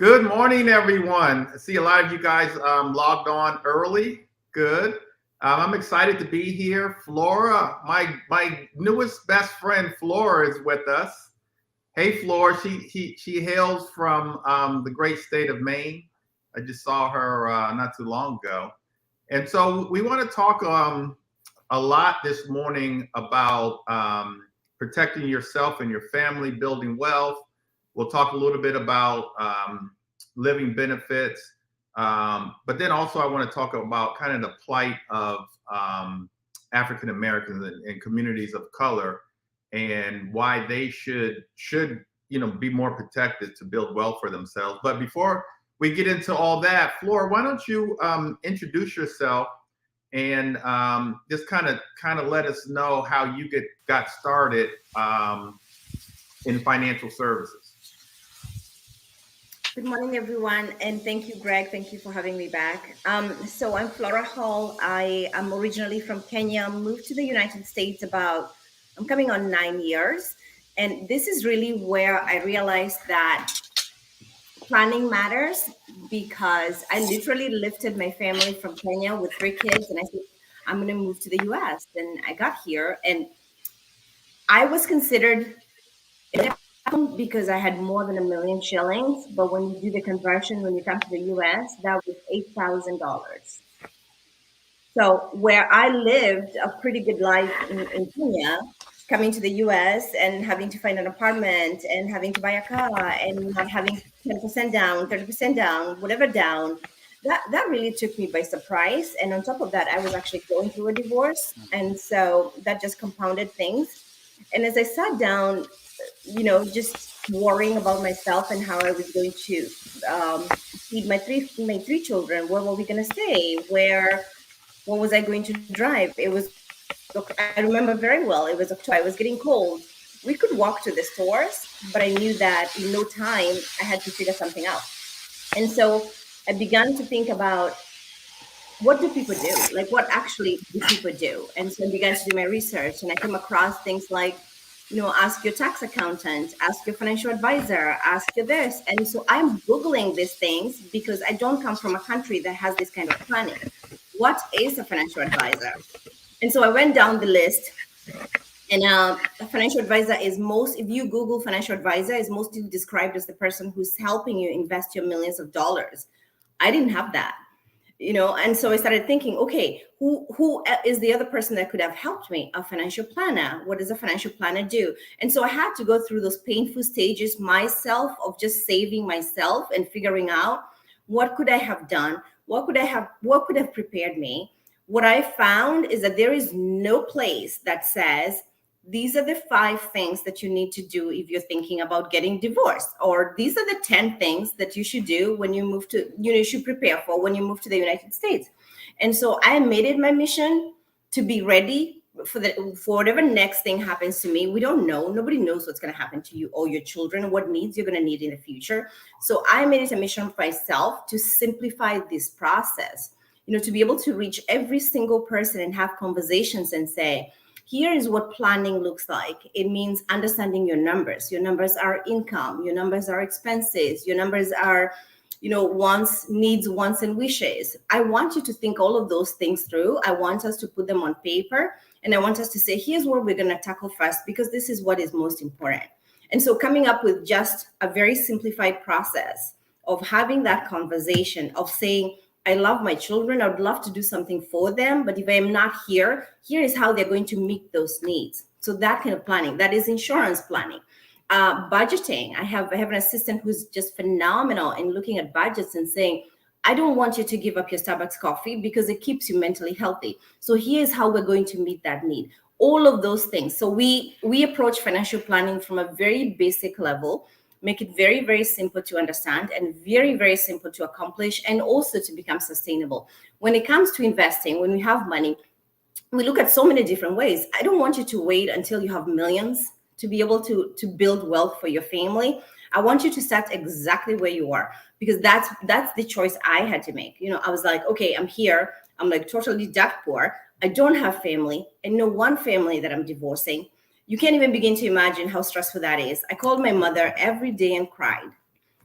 Good morning, everyone. I see a lot of you guys logged on early. Good. I'm excited to be here. Flora, my newest best friend, Flora, is with us. Hey, Flora. She hails from the great state of Maine. I just saw her not too long ago, and so we want to talk a lot this morning about protecting yourself and your family, building wealth. We'll talk a little bit about living benefits, but then also I want to talk about kind of the plight of African Americans and communities of color, and why they should be more protected to build wealth for themselves. But before we get into all that, Flora, why don't you introduce yourself and just kind of let us know how you got started in financial services. Good morning, everyone, and thank you, Greg. Thank you for having me back. So I'm Flora Hall. I am originally from Kenya, moved to the United States I'm coming on 9 years. And this is really where I realized that planning matters, because I literally lifted my family from Kenya with 3 kids and I said, I'm going to move to the US. And I got here and I was considered because I had more than 1 million shillings. But when you do the conversion, when you come to the US, that was $8,000. So where I lived a pretty good life in Kenya, coming to the US and having to find an apartment and having to buy a car and not having 10% down, 30% down, whatever down, that really took me by surprise. And on top of that, I was actually going through a divorce. And so that just compounded things. And as I sat down, just worrying about myself and how I was going to feed my three children. Where were we going to stay? What was I going to drive? I remember very well. It was October. I was getting cold. We could walk to the stores, but I knew that in no time I had to figure something out. And so I began to think about, what do people do? Like, what actually do people do? And so I began to do my research, and I came across things like, ask your tax accountant, ask your financial advisor, ask your this. And so I'm Googling these things because I don't come from a country that has this kind of planning. What is a financial advisor? And so I went down the list, and a financial advisor if you Google financial advisor, is mostly described as the person who's helping you invest your millions of dollars. I didn't have that. And so I started thinking, okay, who is the other person that could have helped me? A financial planner. What does a financial planner do? And so I had to go through those painful stages myself of just saving myself and figuring out, what could I have done? What could have prepared me? What I found is that there is no place that says, these are the 5 things that you need to do if you're thinking about getting divorced, or these are the 10 things that you should do when you move to, you should prepare for when you move to the United States. And so I made it my mission to be ready for whatever next thing happens to me. We don't know. Nobody knows what's going to happen to you or your children, what needs you're going to need in the future. So I made it a mission for myself to simplify this process, to be able to reach every single person and have conversations and say, here is what planning looks like. It means understanding your numbers. Your numbers are income. Your numbers are expenses. Your numbers are, wants, needs, wants, and wishes. I want you to think all of those things through. I want us to put them on paper. And I want us to say, here's what we're going to tackle first, because this is what is most important. And so coming up with just a very simplified process of having that conversation, of saying, I love my children. I would love to do something for them. But if I am not here, here is how they're going to meet those needs. So that kind of planning, that is insurance planning. Budgeting. I have an assistant who's just phenomenal in looking at budgets and saying, I don't want you to give up your Starbucks coffee because it keeps you mentally healthy. So here's how we're going to meet that need. All of those things. So we approach financial planning from a very basic level, make it very, very simple to understand and very, very simple to accomplish, and also to become sustainable. When it comes to investing, when we have money, we look at so many different ways. I don't want you to wait until you have millions to be able to build wealth for your family. I want you to start exactly where you are, because that's the choice I had to make. I was like, okay, I'm here. I'm like totally dirt poor. I don't have family. I know one family that I'm divorcing. You can't even begin to imagine how stressful that is. I called my mother every day and cried.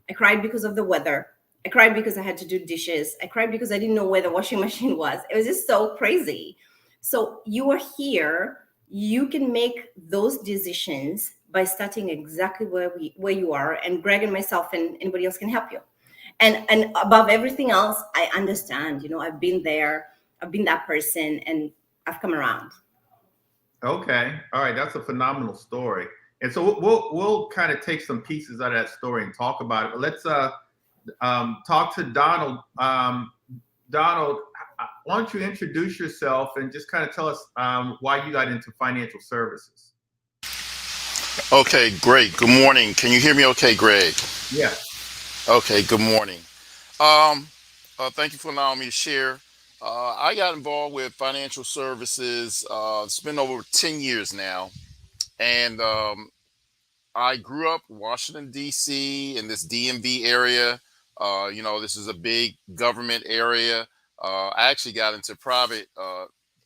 I cried because of the weather. I cried because I had to do dishes. I cried because I didn't know where the washing machine was. It was just so crazy. So you are here. You can make those decisions by starting exactly where you are, and Greg and myself and anybody else can help you. And above everything else, I understand. I've been there. I've been that person, and I've come around. Okay. All right. That's a phenomenal story. And so we'll kind of take some pieces out of that story and talk about it. But let's talk to Donald. Donald, why don't you introduce yourself and just kind of tell us why you got into financial services? Okay, great. Good morning. Can you hear me okay, Greg? Yeah. Okay, good morning. Um, Thank you for allowing me to share. I got involved with financial services. It's been over 10 years now. And I grew up in Washington, D.C., in this DMV area. This is a big government area. I actually got into private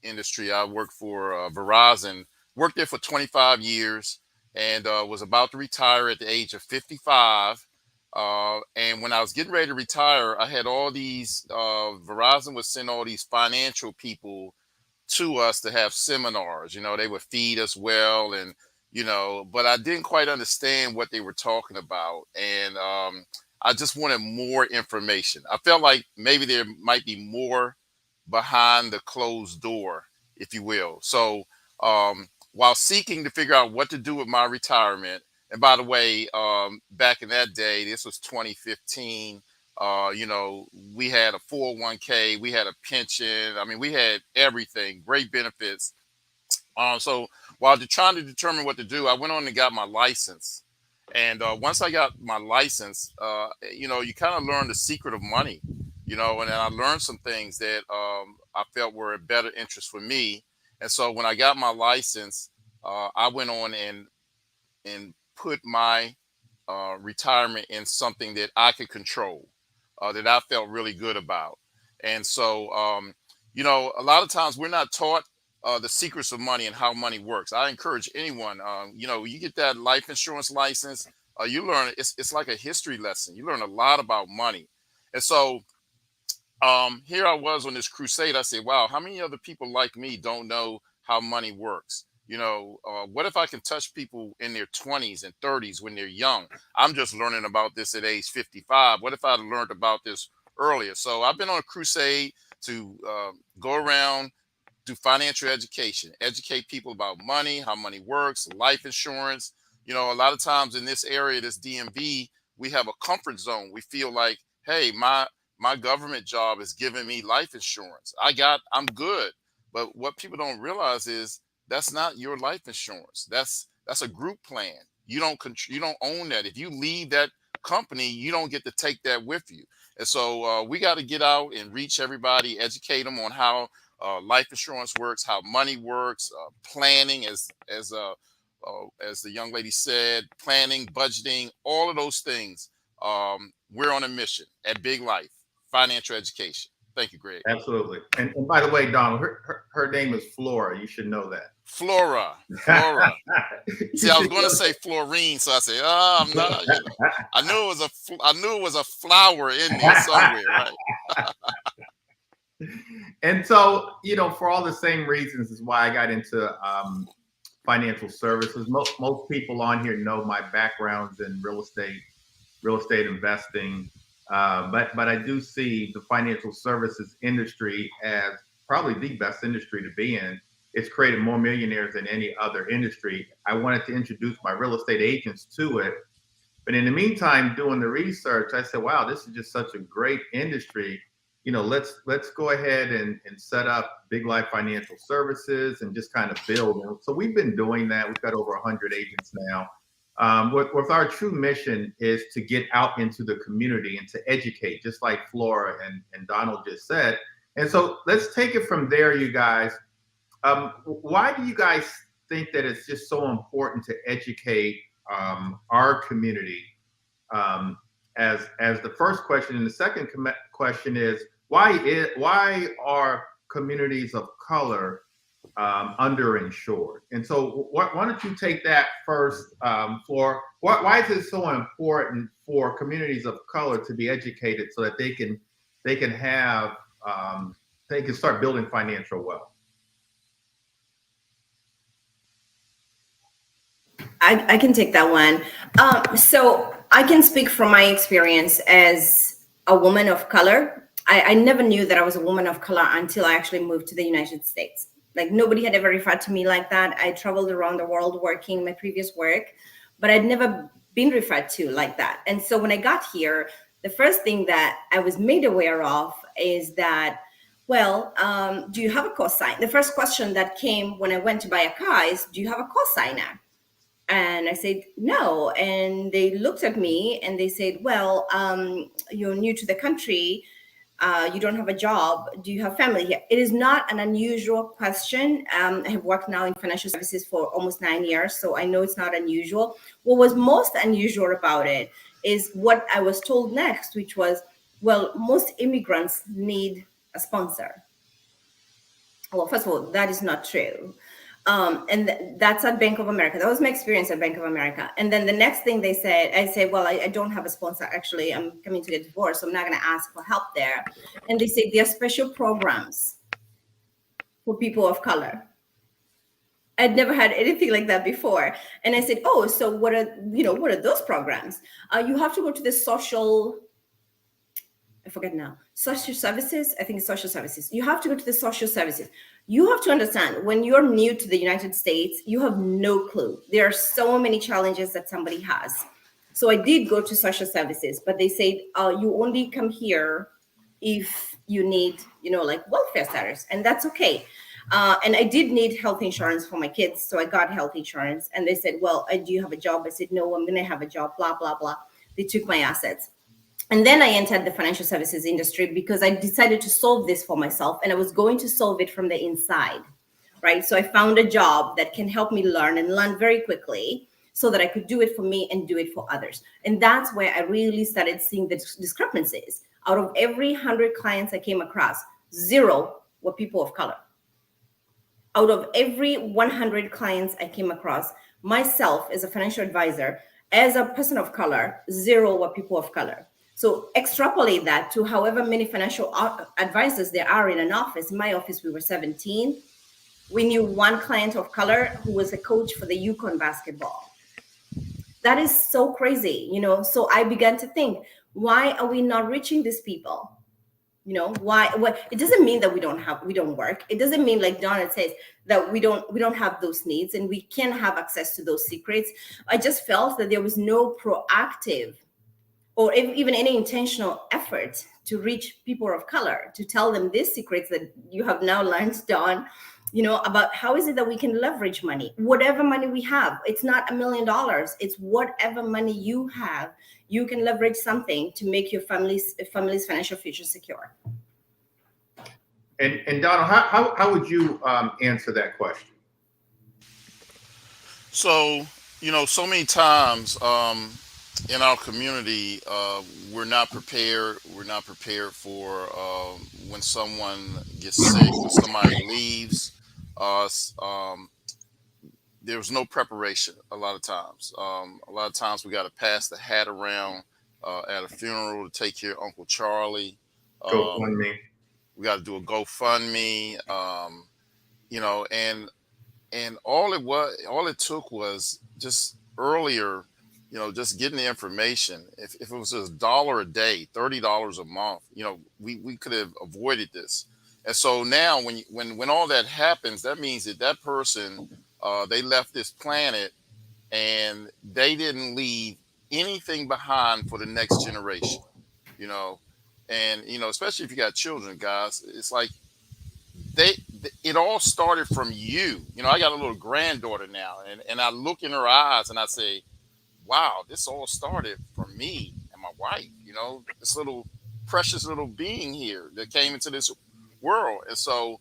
industry. I worked for Verizon, worked there for 25 years, and was about to retire at the age of 55. And when I was getting ready to retire, I had all these, Verizon would send all these financial people to us to have seminars. They would feed us well, and but I didn't quite understand what they were talking about, and I just wanted more information. I felt like maybe there might be more behind the closed door, if you will. So while seeking to figure out what to do with my retirement, and by the way, back in that day, this was 2015. We had a 401k, we had a pension. I mean, we had everything, great benefits. So while trying to determine what to do, I went on and got my license. And once I got my license, you kind of learn the secret of money, and then I learned some things that I felt were in better interest for me. And so when I got my license, I went on and put my retirement in something that I could control, that I felt really good about. And so, a lot of times we're not taught the secrets of money and how money works. I encourage anyone, you get that life insurance license, you learn, it's like a history lesson. You learn a lot about money. And so here I was on this crusade. I said, wow, how many other people like me don't know how money works? What if I can touch people in their 20s and 30s when they're young? I'm just learning about this at age 55. What if I learned about this earlier? So I've been on a crusade to go around, do financial education, educate people about money, how money works, life insurance. A lot of times in this area, this DMV, we have a comfort zone. We feel like, hey, my government job is giving me life insurance. I'm good. But what people don't realize is that's not your life insurance. That's a group plan. You don't own that. If you leave that company, you don't get to take that with you. And so we got to get out and reach everybody, educate them on how life insurance works, how money works, planning, as the young lady said, planning, budgeting, all of those things. We're on a mission at Big Life Financial Education. Thank you, Greg. Absolutely. And by the way, Donald, her name is Flora. You should know that. Flora. See, I was going to say Florine, so I said, I'm not. I knew it was a flower in there somewhere, right? And so, for all the same reasons is why I got into financial services. Most people on here know my background's in real estate investing. But I do see the financial services industry as probably the best industry to be in. It's created more millionaires than any other industry. I wanted to introduce my real estate agents to it. But in the meantime, doing the research, I said, wow, this is just such a great industry. Let's go ahead and set up Big Life Financial Services and just kind of build. And so we've been doing that. We've got over 100 agents now. With our true mission is to get out into the community and to educate, just like Flora and Donald just said. And so let's take it from there, you guys. Why do you guys think that it's just so important to educate our community? As the first question, and the second question is why are communities of color underinsured. And so why don't you take that first, Flora? Why is it so important for communities of color to be educated so that they can have they can start building financial wealth? I can take that one. So I can speak from my experience as a woman of color. I never knew that I was a woman of color until I actually moved to the United States. Like nobody had ever referred to me like that. I traveled around the world working my previous work, but I'd never been referred to like that. And so when I got here, the first thing that I was made aware of is that, well, do you have a cosign? The first question that came when I went to buy a car is, do you have a cosigner? And I said, no. And they looked at me and they said, well, you're new to the country. You don't have a job. Do you have family here? It is not an unusual question. I have worked now in financial services for almost 9 years, so I know it's not unusual. What was most unusual about it is what I was told next, which was, well, most immigrants need a sponsor. Well, first of all, that is not true. That's at Bank of America. That was my experience at Bank of America. And then the next thing they said, I said, well, I don't have a sponsor. Actually, I'm coming to get divorced, so I'm not going to ask for help there. And they said there are special programs for people of color. I'd never had anything like that before. And I said, oh, so what are those programs? You have to go to the I forget now, social services. I think it's social services. You have to go to the social services. You have to understand, when you're new to the United States, you have no clue. There are so many challenges that somebody has. So I did go to social services, but they said, you only come here if you need, like welfare status, and that's okay. And I did need health insurance for my kids, so I got health insurance. And they said, well, do you have a job? I said, no, I'm going to have a job, blah, blah, blah. They took my assets. And then I entered the financial services industry because I decided to solve this for myself, and I was going to solve it from the inside, right? So I found a job that can help me learn very quickly so that I could do it for me and do it for others. And that's where I really started seeing the discrepancies. Out of every 100 clients I came across, 0 were people of color. Out of every 100 clients I came across, myself as a financial advisor, as a person of color, 0 were people of color. So extrapolate that to however many financial advisors there are in an office. In my office, we were 17. We knew 1 client of color who was a coach for the Yukon basketball. That is so crazy, So I began to think, why are we not reaching these people? Why? It doesn't mean that we don't work. It doesn't mean, like Donna says, that we don't have those needs and we can have access to those secrets. I just felt that there was no proactive or even any intentional effort to reach people of color, to tell them these secrets that you have now learned, Dawn, about how is it that we can leverage money, whatever money we have. It's not $1 million. It's whatever money you have, you can leverage something to make your family's financial future secure. And Donald, how would you answer that question? So, so many times in our community, we're not prepared. We're not prepared for when someone gets sick, when somebody leaves. There's no preparation a lot of times. A lot of times we got to pass the hat around at a funeral to take care of Uncle Charlie. GoFundMe. We got to do a GoFundMe. And all it took was just earlier, just getting the information. If it was just $1 a day, $30 a month, we could have avoided this. And so now when all that happens, that means that person, they left this planet and they didn't leave anything behind for the next generation, and, especially if you got children, guys, it's like it all started from you. I got a little granddaughter now, and I look in her eyes and I say, wow, this all started from me and my wife, this little precious little being here that came into this world. And so,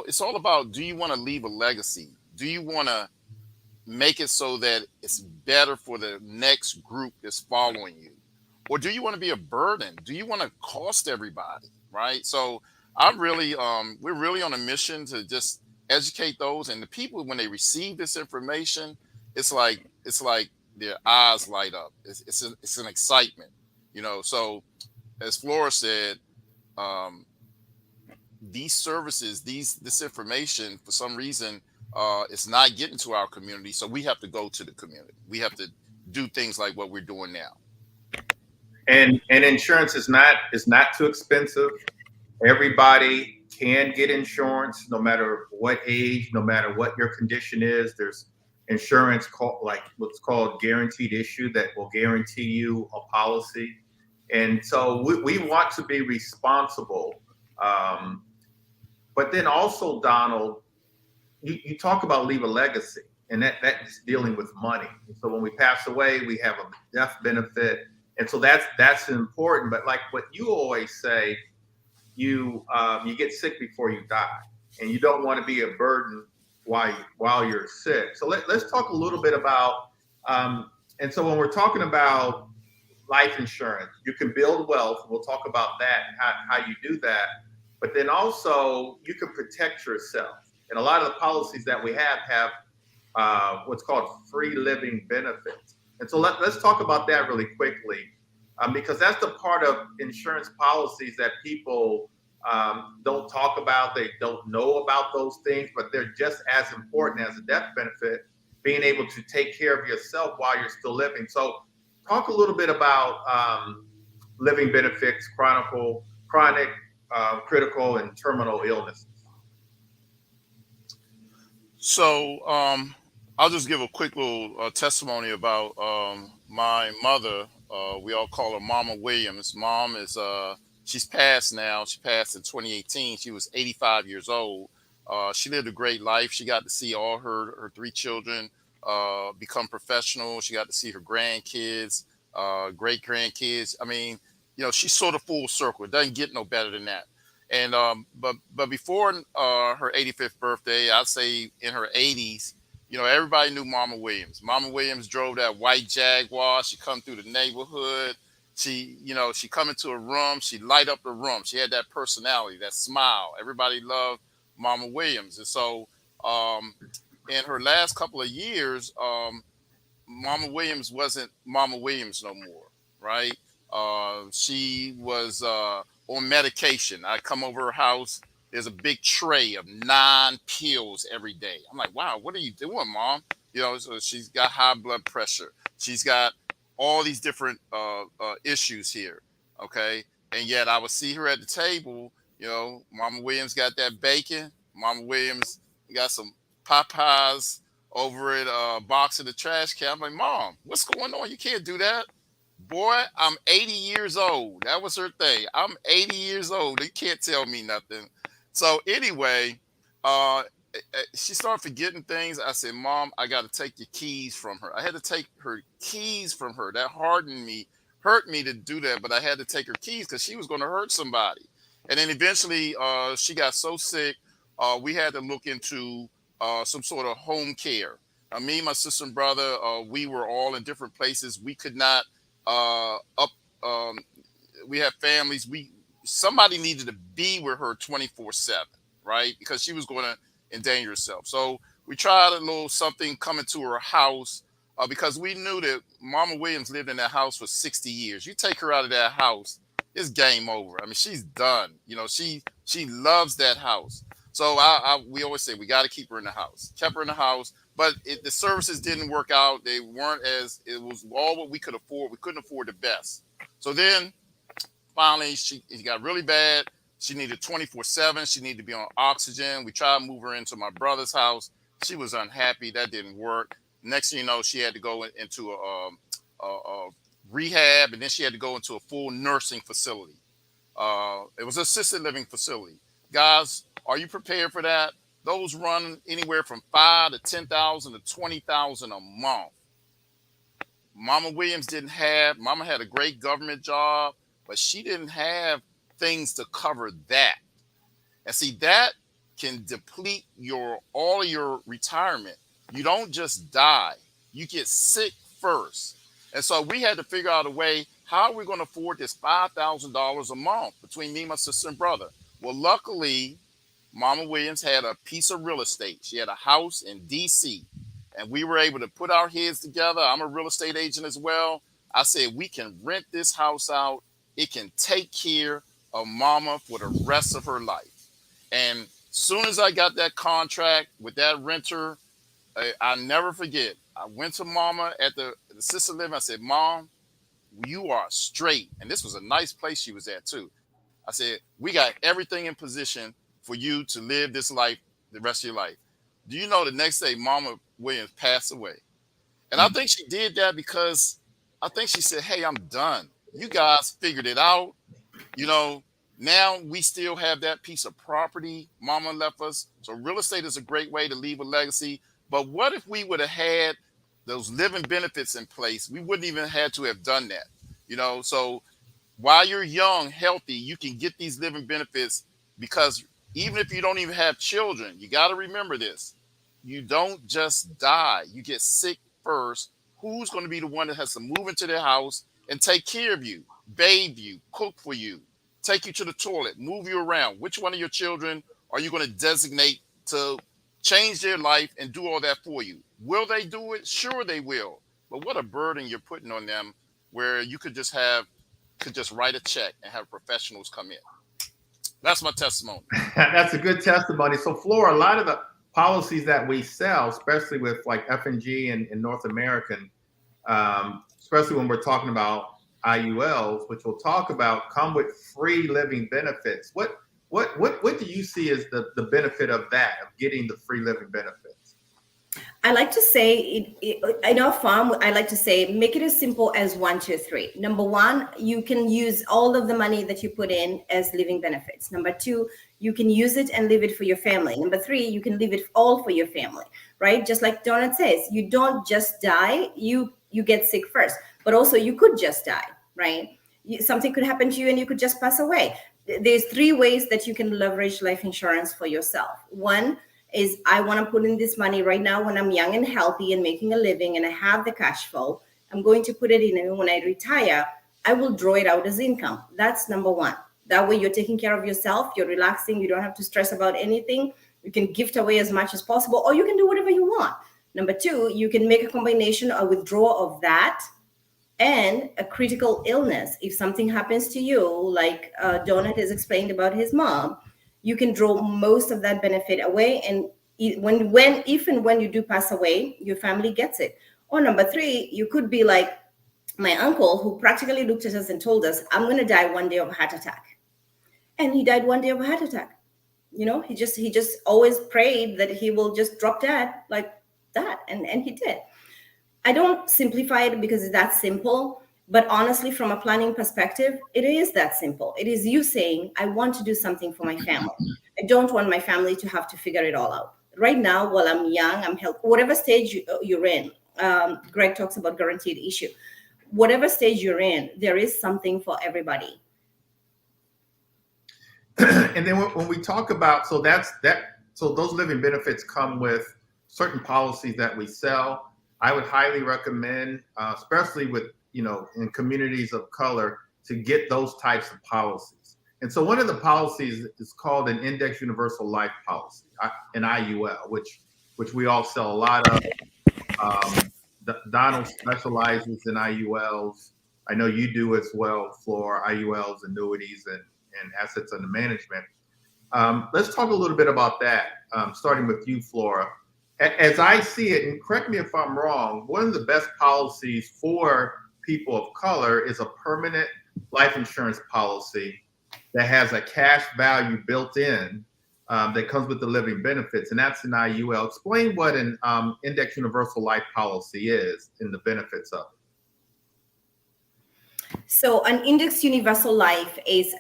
it's all about, do you want to leave a legacy? Do you want to make it so that it's better for the next group that's following you? Or do you want to be a burden? Do you want to cost everybody? Right? So we're really on a mission to just educate those, and the people when they receive this information, it's like their eyes light up. It's an excitement, So as Flora said, um, these services, this information, for some reason, it's not getting to our community. So we have to go to the community. We have to do things like what we're doing now. And insurance is not too expensive. Everybody can get insurance, no matter what age, no matter what your condition is. There's insurance called, like what's called guaranteed issue, that will guarantee you a policy. And so we want to be responsible. But then also, Donald, you talk about leave a legacy, and that's dealing with money. And so when we pass away, we have a death benefit, and so that's important. But like what you always say, you get sick before you die, and you don't want to be a burden while you're sick. So let's talk a little bit about, and so when we're talking about life insurance, you can build wealth. We'll talk about that and how you do that. But then also you can protect yourself. And a lot of the policies that we have what's called free living benefits. And so let's talk about that really quickly, because that's the part of insurance policies that people don't talk about. They don't know about those things, but they're just as important as a death benefit, being able to take care of yourself while you're still living. So talk a little bit about living benefits, chronic, critical, and terminal illnesses. So I'll just give a quick little testimony about my mother. We all call her Mama Williams. Mom is she's passed now. She passed in 2018. She was 85 years old. She lived a great life. She got to see all her three children become professional. She got to see her grandkids, great grandkids. I mean, she's sort of full circle. It doesn't get no better than that. And but before her 85th birthday, I'd say in her 80s, everybody knew Mama Williams. Mama Williams drove that white Jaguar. She come through the neighborhood. She come into a room. She light up the room. She had that personality, that smile. Everybody loved Mama Williams. And so in her last couple of years, Mama Williams wasn't Mama Williams no more, right? She was on medication. I come over her house. There's a big tray of 9 pills every day. I'm like, wow, what are you doing, Mom? So she's got high blood pressure. She's got all these different issues here. Okay. And yet I would see her at the table, Mama Williams got that bacon. Mama Williams got some Popeyes over at a box in the trash can. I'm like, Mom, what's going on? You can't do that. Boy, I'm 80 years old. That was her thing. I'm 80 years old. You can't tell me nothing. So anyway, she started forgetting things. I said, Mom, I got to take your keys from her. I had to take her keys from her. That hurt me to do that, but I had to take her keys because she was going to hurt somebody. And then eventually she got so sick, we had to look into some sort of home care. Me, my sister and brother, we were all in different places. We could not we have families. Somebody needed to be with her 24/7, right? Because she was going to endanger herself. So we tried a little something coming to her house because we knew that Mama Williams lived in that house for 60 years. You take her out of that house, it's game over. I mean, she's done. She loves that house. So we always say we got to keep her in the house. Kept her in the house, but the services didn't work out. They weren't it was all what we could afford. We couldn't afford the best. So then finally it got really bad. She needed 24/7. She needed to be on oxygen. We tried to move her into my brother's house. She was unhappy. That didn't work. Next thing you know, she had to go into a rehab, and then she had to go into a full nursing facility. It was an assisted living facility. Guys, are you prepared for that? Those run anywhere from $5,000 to $10,000 to $20,000 a month. Mama Williams Mama had a great government job, but she didn't have things to cover that. And see, that can deplete all of your retirement. You don't just die. You get sick first. And so we had to figure out a way, how are we going to afford this $5,000 a month between me, my sister, and brother? Well, luckily, Mama Williams had a piece of real estate. She had a house in DC, and we were able to put our heads together. I'm a real estate agent as well. I said, we can rent this house out. It can take care of Mama for the rest of her life. And soon as I got that contract with that renter, I never forget. I went to Mama at the assisted living. I said, Mom, you are straight. And this was a nice place she was at too. I said, we got everything in position for you to live this life the rest of your life. Do you know the next day Mama Williams passed away? And I think she did that because I think she said, hey, I'm done. You guys figured it out. You know, now we still have that piece of property Mama left us. So real estate is a great way to leave a legacy. But what if we would have had those living benefits in place? We wouldn't even had to have done that. You know, so while you're young, healthy, you can get these living benefits, because even if you don't even have children, you got to remember this. You don't just die. You get sick first. Who's going to be the one that has to move into their house and take care of you, bathe you, cook for you, take you to the toilet, move you around? Which one of your children are you going to designate to change their life and do all that for you? Will they do it? Sure they will. But what a burden you're putting on them, where you could just write a check and have professionals come in. That's my testimony. That's a good testimony. So Flora, a lot of the policies that we sell, especially with like F&G and North American, especially when we're talking about IULs, which we'll talk about, come with free living benefits. What do you see as the benefit of that, of getting the free living benefits? I like to say, I know farm, I like to say, make it as simple as 1, 2, 3. Number one, you can use all of the money that you put in as living benefits. Number two, you can use it and leave it for your family. Number three, you can leave it all for your family, right? Just like Donald says, you don't just die, you get sick first, but also you could just die, right? Something could happen to you and you could just pass away. There's 3 ways that you can leverage life insurance for yourself. One is, I want to put in this money right now when I'm young and healthy and making a living and I have the cash flow. I'm going to put it in, and when I retire, I will draw it out as income. That's number one. That way you're taking care of yourself, you're relaxing, you don't have to stress about anything. You can gift away as much as possible, or you can do whatever you want. Number two, you can make a combination or withdrawal of that and a critical illness. If something happens to you, like Donald has explained about his mom, you can draw most of that benefit away, and if and when you do pass away, your family gets it. Or number three, you could be like my uncle, who practically looked at us and told us, I'm going to die one day of a heart attack. And he died one day of a heart attack. You know, he just always prayed that he will just drop dead like that. And he did. I don't simplify it because it's that simple. But honestly, from a planning perspective, it is that simple. It is you saying, I want to do something for my family. I don't want my family to have to figure it all out. Right now, while I'm young, I'm healthy, whatever stage you're in, Greg talks about guaranteed issue. Whatever stage you're in, there is something for everybody. And then when we talk about, so those living benefits come with certain policies that we sell. I would highly recommend, especially with, in communities of color, to get those types of policies. And so one of the policies is called an Index Universal Life Policy, an IUL, which we all sell a lot of. Donald specializes in IULs. I know you do as well, Flora, IULs, annuities, and assets under management. Let's talk a little bit about that, starting with you, Flora. As I see it, and correct me if I'm wrong, one of the best policies for people of color is a permanent life insurance policy that has a cash value built in that comes with the living benefits, and that's an IUL. Explain what an Index Universal Life Policy is and the benefits of it. So an Index Universal Life is,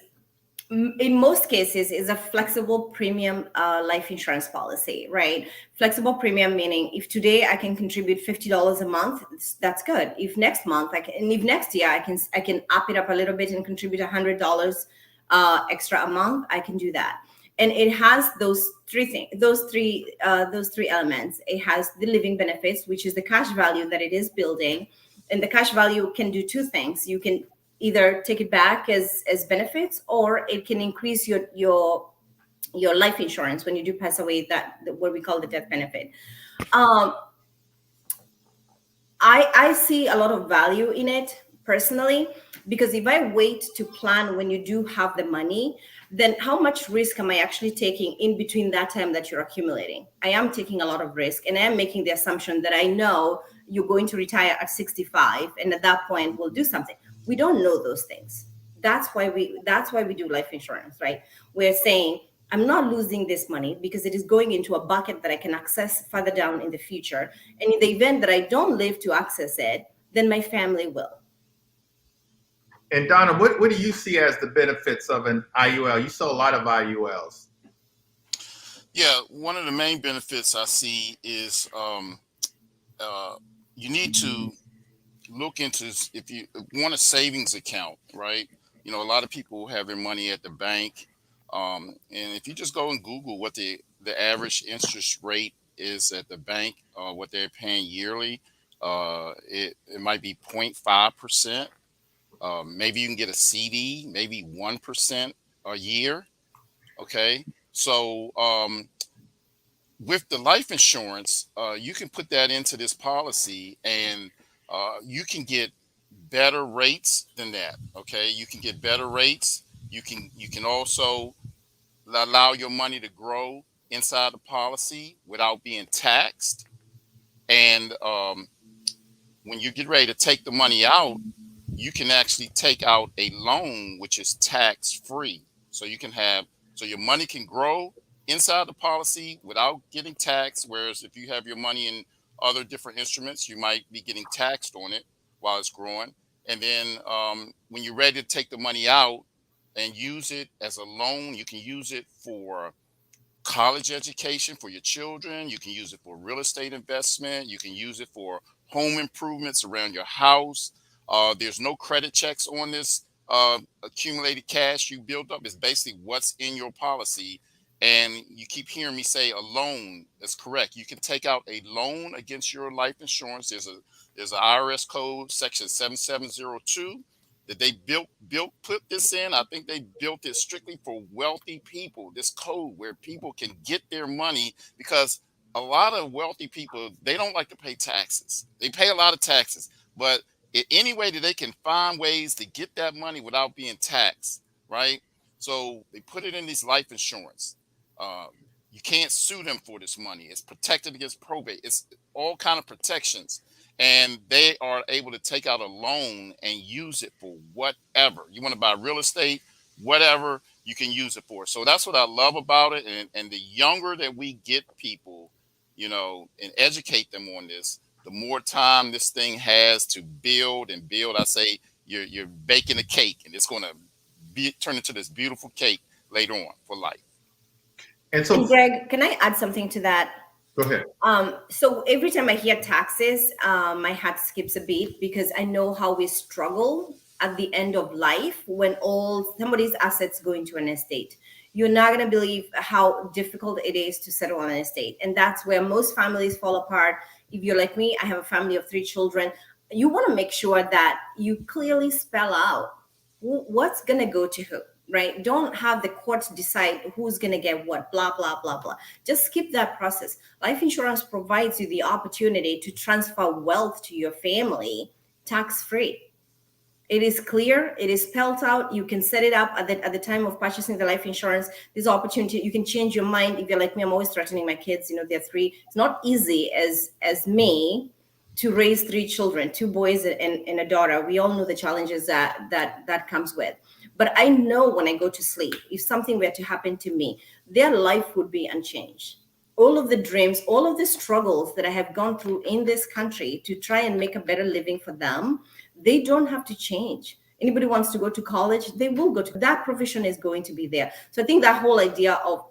in most cases, is a flexible premium life insurance policy, right? Flexible premium meaning if today I can contribute $50 a month, that's good. If next month if next year I can up it up a little bit and contribute $100 extra a month, I can do that. And it has those three elements. It has the living benefits, which is the cash value that it is building, and the cash value can do 2 things. You can either take it back as benefits, or it can increase your your life insurance when you do pass away, that what we call the death benefit. Um, I see a lot of value in it personally, because if I wait to plan when you do have the money, then how much risk am I actually taking in between that time that you're accumulating? I am taking a lot of risk, and I am making the assumption that I know you're going to retire at 65, and at that point we'll do something. We don't know those things. That's why we do life insurance, right? We're saying I'm not losing this money because it is going into a bucket that I can access further down in the future. And in the event that I don't live to access it, then my family will. And Donna, what do you see as the benefits of an IUL? You saw a lot of IULs. Yeah, one of the main benefits I see is you need to look into if you want a savings account, right? You know, a lot of people have their money at the bank, and if you just go and Google what the average interest rate is at the bank, what they're paying yearly, it might be 0.5%. Maybe you can get a CD, maybe 1% a year. Okay, so with the life insurance, you can put that into this policy, and you can get better rates than that. Okay, you can get better rates. You can also allow your money to grow inside the policy without being taxed. And when you get ready to take the money out, you can actually take out a loan which is tax free. So your money can grow inside the policy without getting taxed. Whereas if you have your money in other different instruments, you might be getting taxed on it while it's growing. And then when you're ready to take the money out and use it as a loan, you can use it for college education for your children. You can use it for real estate investment. You can use it for home improvements around your house. There's no credit checks on this accumulated cash you built up. It's basically what's in your policy. And you keep hearing me say a loan. That's correct. You can take out a loan against your life insurance. There's an IRS code, section 7702, that they put this in. I think they built it strictly for wealthy people, this code where people can get their money, because a lot of wealthy people, they don't like to pay taxes. They pay a lot of taxes, but any way that they can find ways to get that money without being taxed, right? So they put it in this life insurance. Uh, you can't sue them for this money. It's protected against probate. It's all kind of protections, and they are able to take out a loan and use it for whatever you want to buy, real estate, whatever you can use it for. So that's what I love about it. And the younger that we get people, and educate them on this, the more time this thing has to build and build. I say you're baking a cake, and it's going to turn into this beautiful cake later on for life. And so, And Greg, can I add something to that? go ahead. So every time I hear taxes, my heart skips a beat, because I know how we struggle at the end of life when all somebody's assets go into an estate. You're not going to believe how difficult it is to settle on an estate. And that's where most families fall apart. If you're like me, I have a family of 3 children. You want to make sure that you clearly spell out what's going to go to who. Right? Don't have the courts decide who's going to get what, blah, blah, blah, blah. Just skip that process. Life insurance provides you the opportunity to transfer wealth to your family tax-free. It is clear. It is spelled out. You can set it up at the time of purchasing the life insurance. This opportunity, you can change your mind. If you're like me, I'm always threatening my kids. They're 3. It's not easy as me to raise 3 children, 2 boys and a daughter. We all know the challenges that comes with. But I know when I go to sleep, if something were to happen to me, their life would be unchanged. All of the dreams, all of the struggles that I have gone through in this country to try and make a better living for them, they don't have to change. Anybody wants to go to college, they will go to that provision is going to be there. So I think that whole idea of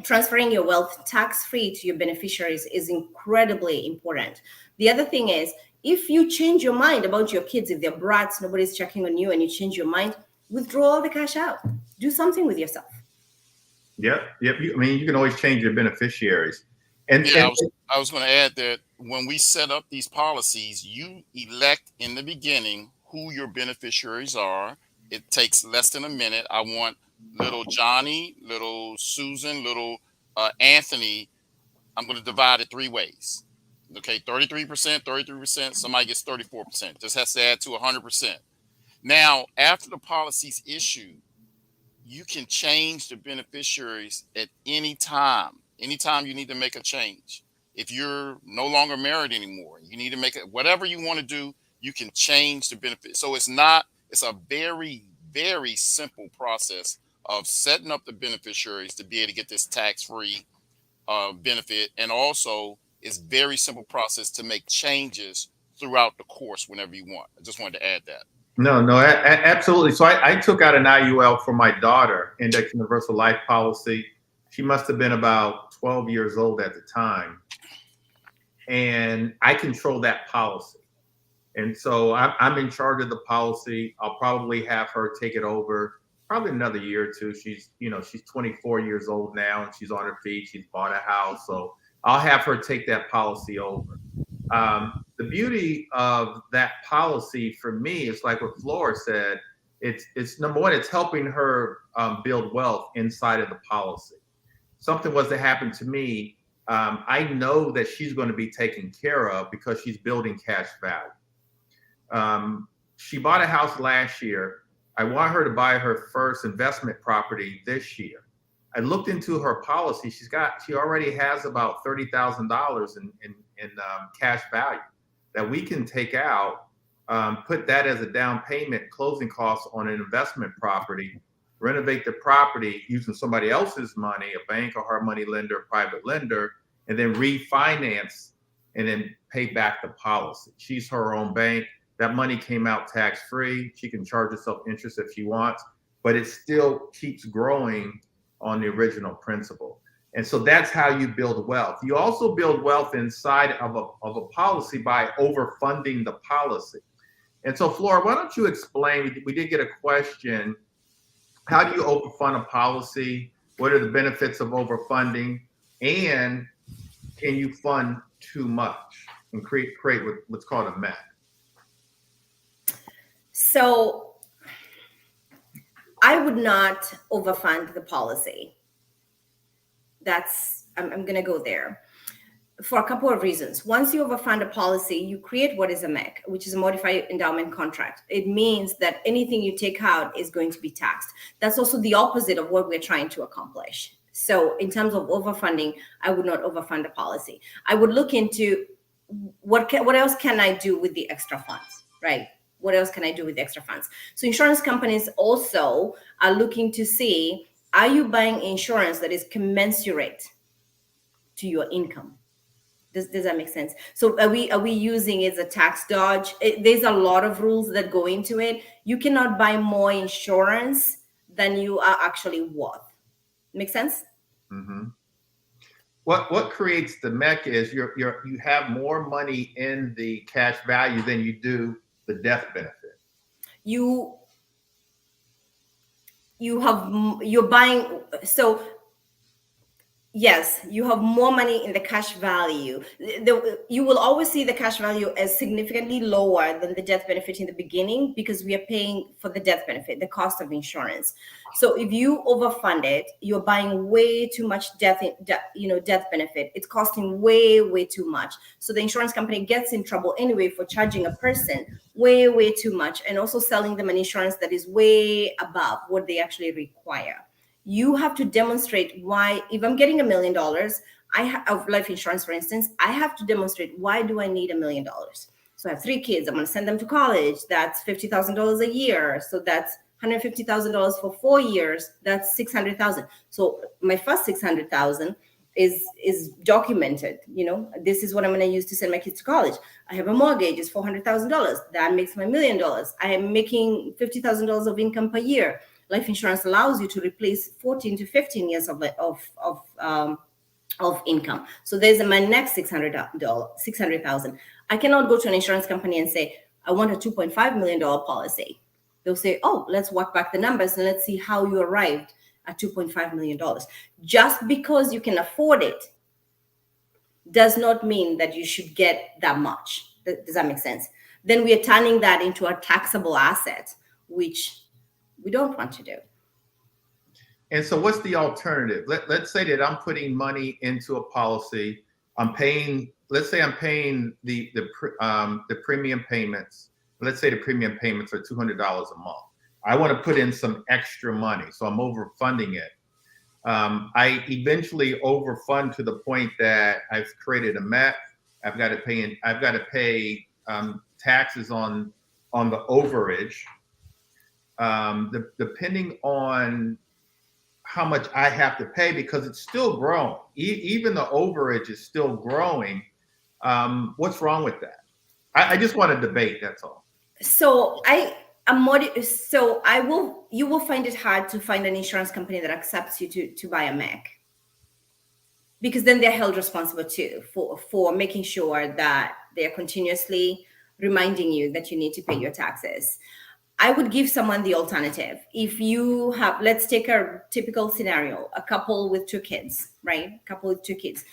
transferring your wealth tax-free to your beneficiaries is incredibly important. The other thing is, if you change your mind about your kids, if they're brats, nobody's checking on you, and you change your mind, withdraw all the cash out. Do something with yourself. Yep. You can always change your beneficiaries. And I was going to add that when we set up these policies, you elect in the beginning who your beneficiaries are. It takes less than a minute. I want little Johnny, little Susan, little Anthony, I'm going to divide it 3 ways. Okay, 33%, 33%. Somebody gets 34%. Just has to add to 100%. Now, after the policy's issued, you can change the beneficiaries at any time. Anytime you need to make a change. If you're no longer married anymore, you need to make it, whatever you want to do, you can change the benefit. So it's a very, very simple process of setting up the beneficiaries to be able to get this tax-free benefit. And also it's very simple process to make changes throughout the course whenever you want. I just wanted to add that. No, absolutely. So I took out an IUL for my daughter, Index Universal Life Policy. She must have been about 12 years old at the time. And I control that policy. And so I'm in charge of the policy. I'll probably have her take it over probably another year or two. She's 24 years old now and she's on her feet. She's bought a house. So I'll have her take that policy over. The beauty of that policy for me is like what Flora said, it's number one, it's helping her build wealth inside of the policy. Something was to happen to me, I know that she's going to be taken care of because she's building cash value. She bought a house last year. I want her to buy her first investment property this year. I looked into her policy. She already has about $30,000 in cash value that we can take out, put that as a down payment, closing costs on an investment property, renovate the property using somebody else's money, a bank or hard money lender, private lender, and then refinance and then pay back the policy. She's her own bank. That money came out tax-free. She can charge herself interest if she wants, but it still keeps growing on the original principal. And so that's how you build wealth. You also build wealth inside of a policy by overfunding the policy. And so, Flora, why don't you explain? We did get a question. How do you overfund a policy? What are the benefits of overfunding? And can you fund too much and create what's called a MEC? So I would not overfund the policy. I'm going to go there for a couple of reasons. Once you overfund a policy, you create what is a MEC, which is a modified endowment contract. It means that anything you take out is going to be taxed. That's also the opposite of what we're trying to accomplish. So in terms of overfunding, I would not overfund a policy. I would look into what else can I do with the extra funds, right? What else can I do with the extra funds? So insurance companies also are looking to see, are you buying insurance that is commensurate to your income? Does that make sense? So are we using it as a tax dodge? There's a lot of rules that go into it. You cannot buy more insurance than you are actually worth. Make sense? Mm-hmm. What creates the MEC is you have more money in the cash value than you do the death benefit. You're buying, so yes, you have more money in the cash value. You will always see the cash value as significantly lower than the death benefit in the beginning because we are paying for the death benefit, the cost of insurance. So if you overfund it, you're buying way too much death benefit. It's costing way too much. So the insurance company gets in trouble anyway for charging a person way too much and also selling them an insurance that is way above what they actually require. You have to demonstrate why, if I'm getting $1 million of life insurance, for instance, I have to demonstrate why do I need $1 million? So I have 3 kids. I'm going to send them to college. That's $50,000 a year. So that's $150,000 for 4 years. That's $600,000. So my first $600,000 is documented. This is what I'm going to use to send my kids to college. I have a mortgage. It's $400,000. That makes my $1 million. I am making $50,000 of income per year. Life insurance allows you to replace 14 to 15 years of income. So there's my next $600,000. I cannot go to an insurance company and say, I want a $2.5 million policy. They'll say, oh, let's work back the numbers and let's see how you arrived at $2.5 million. Just because you can afford it does not mean that you should get that much. Does that make sense? Then we are turning that into a taxable asset, which we don't want to do. And so what's the alternative? Let's say that I'm putting money into a policy. I'm paying, let's say I'm paying the premium payments. Let's say the premium payments are $200 a month. I want to put in some extra money, so I'm overfunding it. I eventually overfund to the point that I've created a MET. I've got to pay taxes on the overage. Depending on how much I have to pay, because it's still growing. Even the overage is still growing. What's wrong with that? I just want to debate. That's all. So you will find it hard to find an insurance company that accepts you to buy a Mac, because then they're held responsible too for making sure that they're continuously reminding you that you need to pay your taxes. I would give someone the alternative. If you have, let's take a typical scenario, a couple with 2 kids, right? Couple with 2 kids.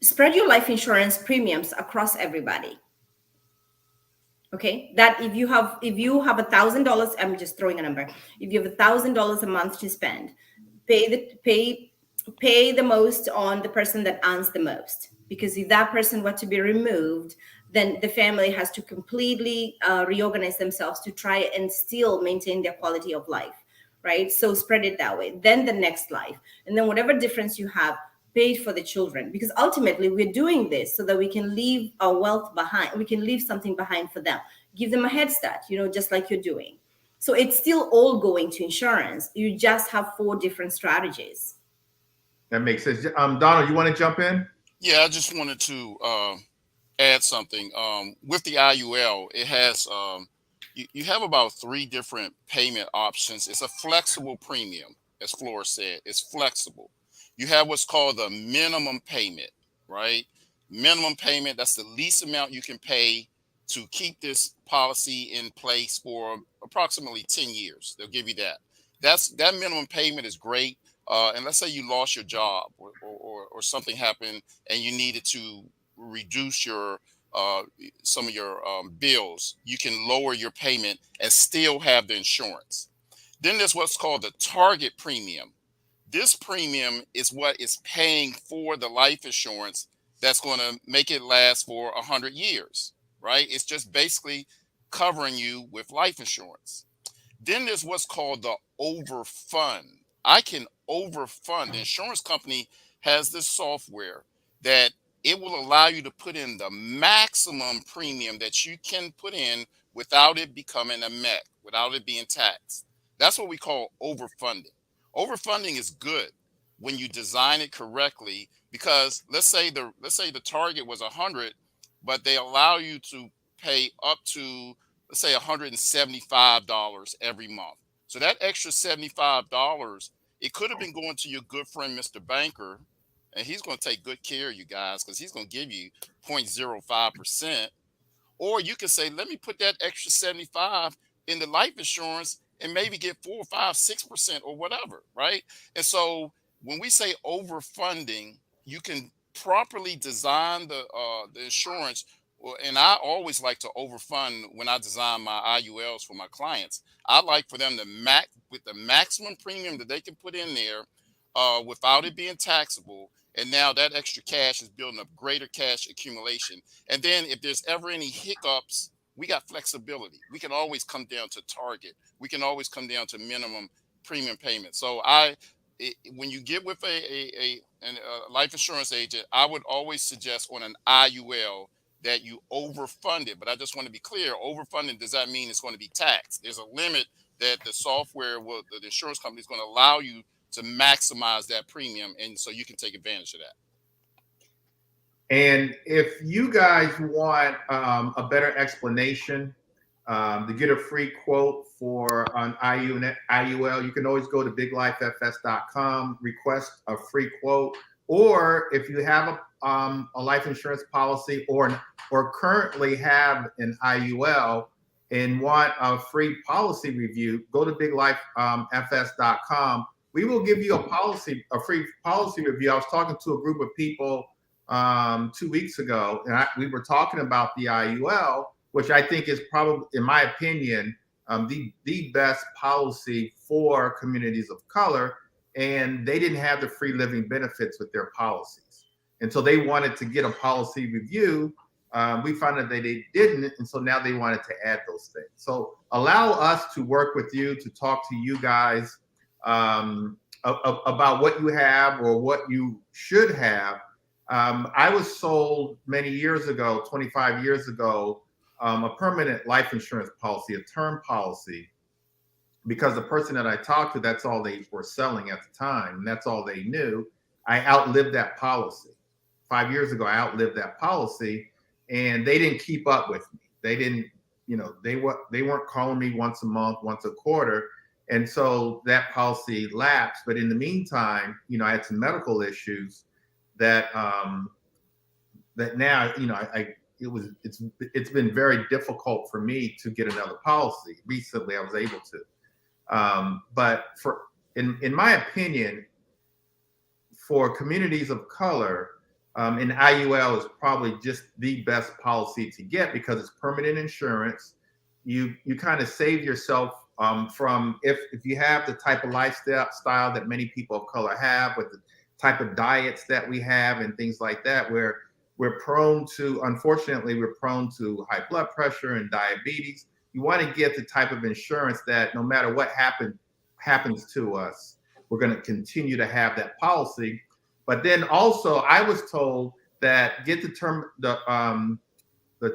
Spread your life insurance premiums across everybody. Okay, that if you have $1,000, I'm just throwing a number. If you have $1,000 a month to spend, pay the most on the person that earns the most. Because if that person were to be removed, then the family has to completely reorganize themselves to try and still maintain their quality of life, right? So spread it that way. Then the next life, and then whatever difference you have, paid for the children, because ultimately we're doing this so that we can leave our wealth behind. We can leave something behind for them, give them a head start, just like you're doing. So it's still all going to insurance. You just have 4 different strategies. That makes sense. Donald, you want to jump in? Yeah, I just wanted to add something. With the IUL, it has you have about 3 different payment options. It's a flexible premium, as Flora said. It's flexible. You have what's called the minimum payment, right? Minimum payment, that's the least amount you can pay to keep this policy in place for approximately 10 years. They'll give you that. That minimum payment is great. And let's say you lost your job or something happened and you needed to reduce your some of your bills. You can lower your payment and still have the insurance. Then there's what's called the target premium. This premium is what is paying for the life insurance that's going to make it last for 100 years, right? It's just basically covering you with life insurance. Then there's what's called the overfund. I can overfund. The insurance company has this software that it will allow you to put in the maximum premium that you can put in without it becoming a MEC, without it being taxed. That's what we call overfunding. Overfunding is good when you design it correctly, because let's say the target was 100, but they allow you to pay up to, let's say, $175 every month. So that extra $75, it could have been going to your good friend, Mr. Banker, and he's going to take good care of you guys because he's going to give you 0.05%. Or you could say, let me put that extra 75 in the life insurance and maybe get 4 or 5, 6% or whatever, right? And so when we say overfunding, you can properly design the insurance. And I always like to overfund when I design my IULs for my clients. I like for them to with the maximum premium that they can put in there without it being taxable. And now that extra cash is building up greater cash accumulation. And then if there's ever any hiccups, we got flexibility. We can always come down to target. We can always come down to minimum premium payment. So when you get with a life insurance agent, I would always suggest on an IUL that you overfund it. But I just want to be clear, overfunding does not mean it's going to be taxed. There's a limit that the software the insurance company is going to allow you to maximize that premium, and so you can take advantage of that. And if you guys want a better explanation, to get a free quote for an IUL, you can always go to biglifefs.com, request a free quote. Or if you have a life insurance policy or currently have an IUL and want a free policy review, go to biglifefs.com. We will give you a free policy review. I was talking to a group of people 2 weeks ago, and we were talking about the IUL, which I think is probably, in my opinion, the best policy for communities of color. and they didn't have the free living benefits with their policies. And so they wanted to get a policy review. We found out that they didn't, and so now they wanted to add those things. So allow us to work with you, to talk to you guys about what you have or what you should have. I was sold many years ago, 25 years ago, a permanent life insurance policy, a term policy, because the person that I talked to, that's all they were selling at the time, and that's all they knew. I outlived that policy. 5 years ago, I outlived that policy, and they didn't keep up with me. They didn't, they weren't calling me once a month, once a quarter. And so that policy lapsed. But in the meantime, I had some medical issues that that now, it's been very difficult for me to get another policy. Recently, I was able to. But in my opinion, for communities of color, an IUL is probably just the best policy to get because it's permanent insurance. You kind of save yourself from if you have the type of lifestyle that many people of color have, with the type of diets that we have and things like that, where unfortunately, we're prone to high blood pressure and diabetes. You want to get the type of insurance that no matter what happens to us, we're going to continue to have that policy. But then also, I was told that get the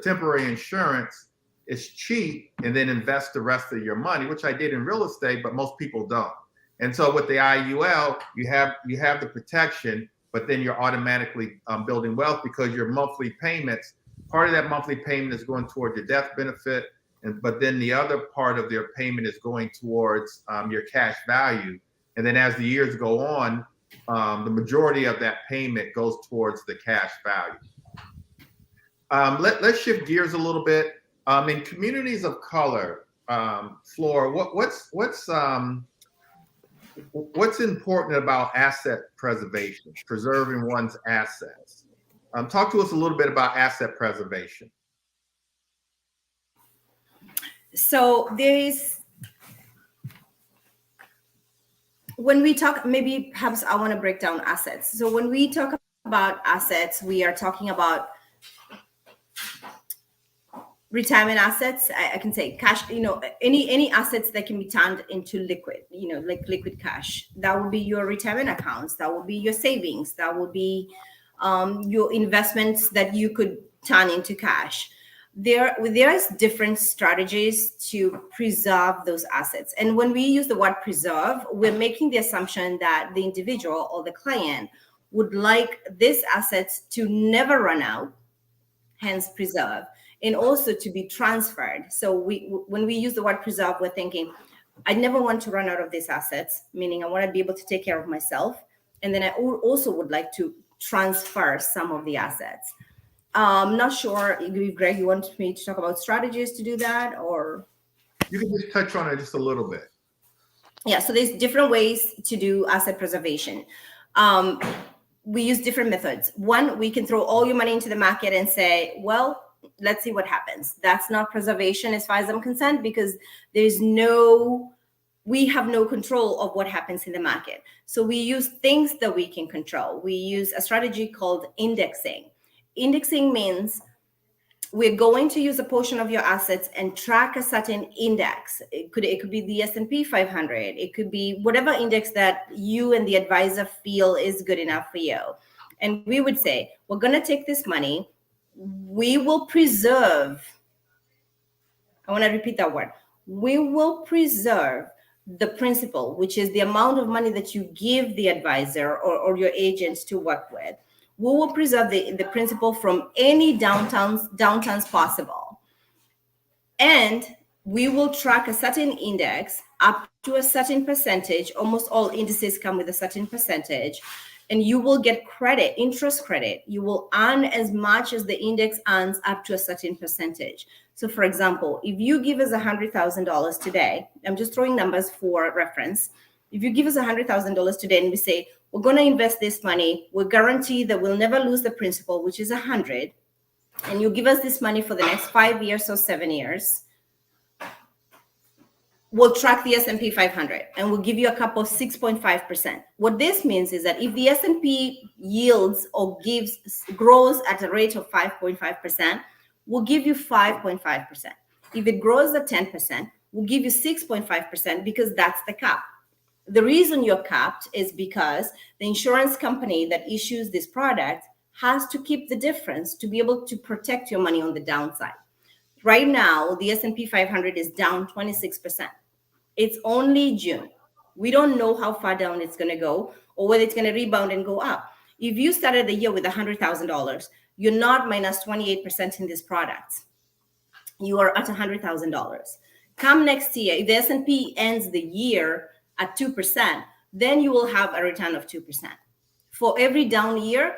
temporary insurance is cheap, and then invest the rest of your money, which I did in real estate, but most people don't. And so with the IUL, you have the protection, but then you're automatically building wealth because your monthly payments, part of that monthly payment is going toward your death benefit, but then the other part of their payment is going towards your cash value. And then as the years go on, the majority of that payment goes towards the cash value. Let's shift gears a little bit. In communities of color, Flora, what's important about asset preservation, preserving one's assets? Talk to us a little bit about asset preservation. So when we talk, maybe perhaps I want to break down assets. So when we talk about assets, we are talking about retirement assets. I can say cash, any assets that can be turned into liquid, like liquid cash. That would be your retirement accounts. That would be your savings. That would be your investments that you could turn into cash. There is different strategies to preserve those assets. And when we use the word preserve, we're making the assumption that the individual or the client would like these assets to never run out, hence preserve, and also to be transferred. So when we use the word preserve, we're thinking, I never want to run out of these assets, meaning I want to be able to take care of myself. And then I also would like to transfer some of the assets. I'm not sure, Greg, you want me to talk about strategies to do that, or? You can just touch on it just a little bit. Yeah, so there's different ways to do asset preservation. We use different methods. One, we can throw all your money into the market and say, well, let's see what happens. That's not preservation as far as I'm concerned, because we have no control of what happens in the market. So we use things that we can control. We use a strategy called indexing. Indexing means we're going to use a portion of your assets and track a certain index. It could be the S&P 500. It could be whatever index that you and the advisor feel is good enough for you. And we would say, we're going to take this money. We will preserve. I want to repeat that word. We will preserve the principal, which is the amount of money that you give the advisor or your agents to work with. We will preserve the principal from any downturns possible. And we will track a certain index up to a certain percentage. Almost all indices come with a certain percentage. And you will get credit, interest credit. You will earn as much as the index earns up to a certain percentage. So for example, if you give us $100,000 today, I'm just throwing numbers for reference. If you give us $100,000 today and we say, we're going to invest this money, we'll guarantee that we'll never lose the principal, which is 100, and you give us this money for the next 5 years or 7 years, will track the S&P 500 and will give you a couple 6.5%. What this means is that if the S&P yields or grows at a rate of 5.5%, we'll give you 5.5%. If it grows at 10%, we'll give you 6.5% because that's the cap. The reason you're capped is because the insurance company that issues this product has to keep the difference to be able to protect your money on the downside. Right now, the S&P 500 is down 26%. It's only June. We don't know how far down it's going to go or whether it's going to rebound and go up. If you started the year with $100,000, you're not minus 28% in this product. You are at $100,000. Come next year, if the S&P ends the year at 2%, then you will have a return of 2%. For every down year,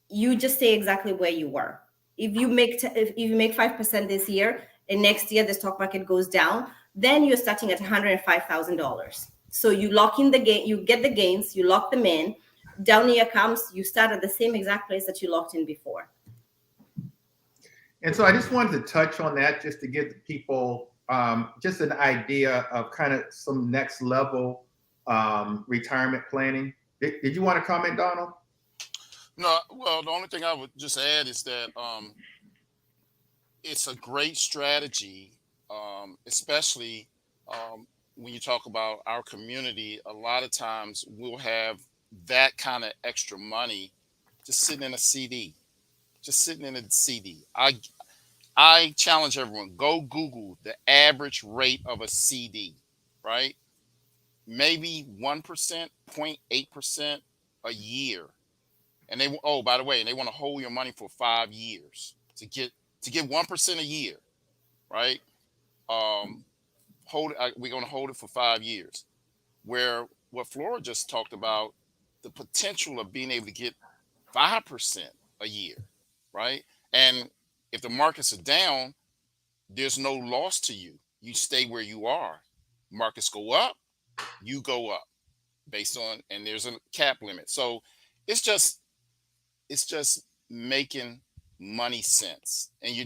you just stay exactly where you were. If you make 5% this year and next year the stock market goes down, then you're starting at $105,000. So you lock in the gain, you get the gains, you lock them in. Down year comes, you start at the same exact place that you locked in before. And so I just wanted to touch on that just to give the people just an idea of kind of some next level retirement planning. Did you want to comment, Donald? No, well, the only thing I would just add is that it's a great strategy, especially when you talk about our community. A lot of times we'll have that kind of extra money just sitting in a CD, I challenge everyone, go Google the average rate of a CD, right? Maybe 1%, 0.8% a year. And they, oh, by the way, and they want to hold your money for 5 years to get 1% a year, right? We're going to hold it for 5 years. Where what Flora just talked about, the potential of being able to get 5% a year, right? And if the markets are down, there's no loss to you. You stay where you are. Markets go up, you go up based on, and there's a cap limit. So it's just making money sense. And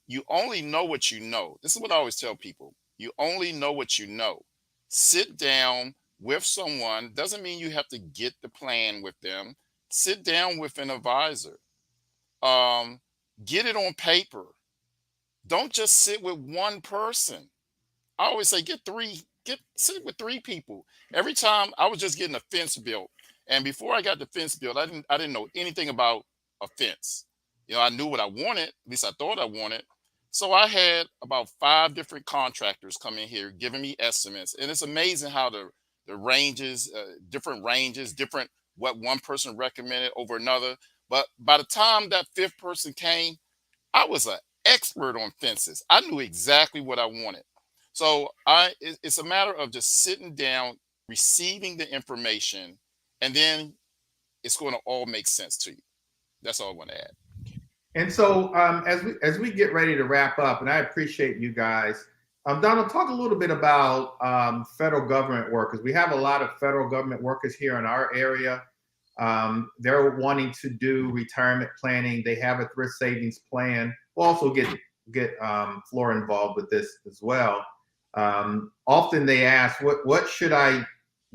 you only know what you know. This is what I always tell people. You only know what you know. Sit down with someone. Doesn't mean you have to get the plan with them. Sit down with an advisor. Get it on paper. Don't just sit with one person. I always say sit with 3 people. Every time I was just getting a fence built. And before I got the fence built, I didn't know anything about a fence. You know, I knew what I wanted, at least I thought I wanted. So I had about 5 different contractors come in here giving me estimates. And it's amazing how the ranges, different what one person recommended over another. But by the time that 5th person came, I was an expert on fences. I knew exactly what I wanted. So it's a matter of just sitting down, receiving the information, and then it's going to all make sense to you. That's all I want to add. And so as we get ready to wrap up, and I appreciate you guys, Donald, talk a little bit about federal government workers. We have a lot of federal government workers here in our area. They're wanting to do retirement planning. They have a thrift savings plan. We'll also get Flora involved with this as well. Often they ask, what should I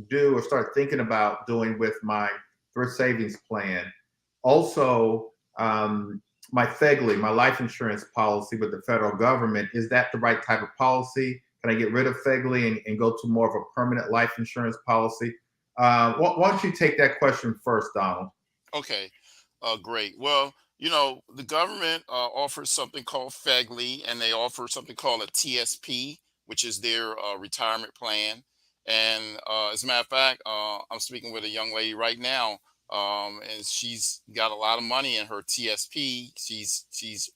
do or start thinking about doing with my thrift savings plan? Also, my FEGLI, my life insurance policy with the federal government, is that the right type of policy? Can I get rid of FEGLI and go to more of a permanent life insurance policy? Why don't you take that question first, Donald? Okay, great. Well, you know, the government offers something called FEGLI, and they offer something called a TSP, which is their retirement plan. And as a matter of fact, I'm speaking with a young lady right now, and she's got a lot of money in her TSP. She's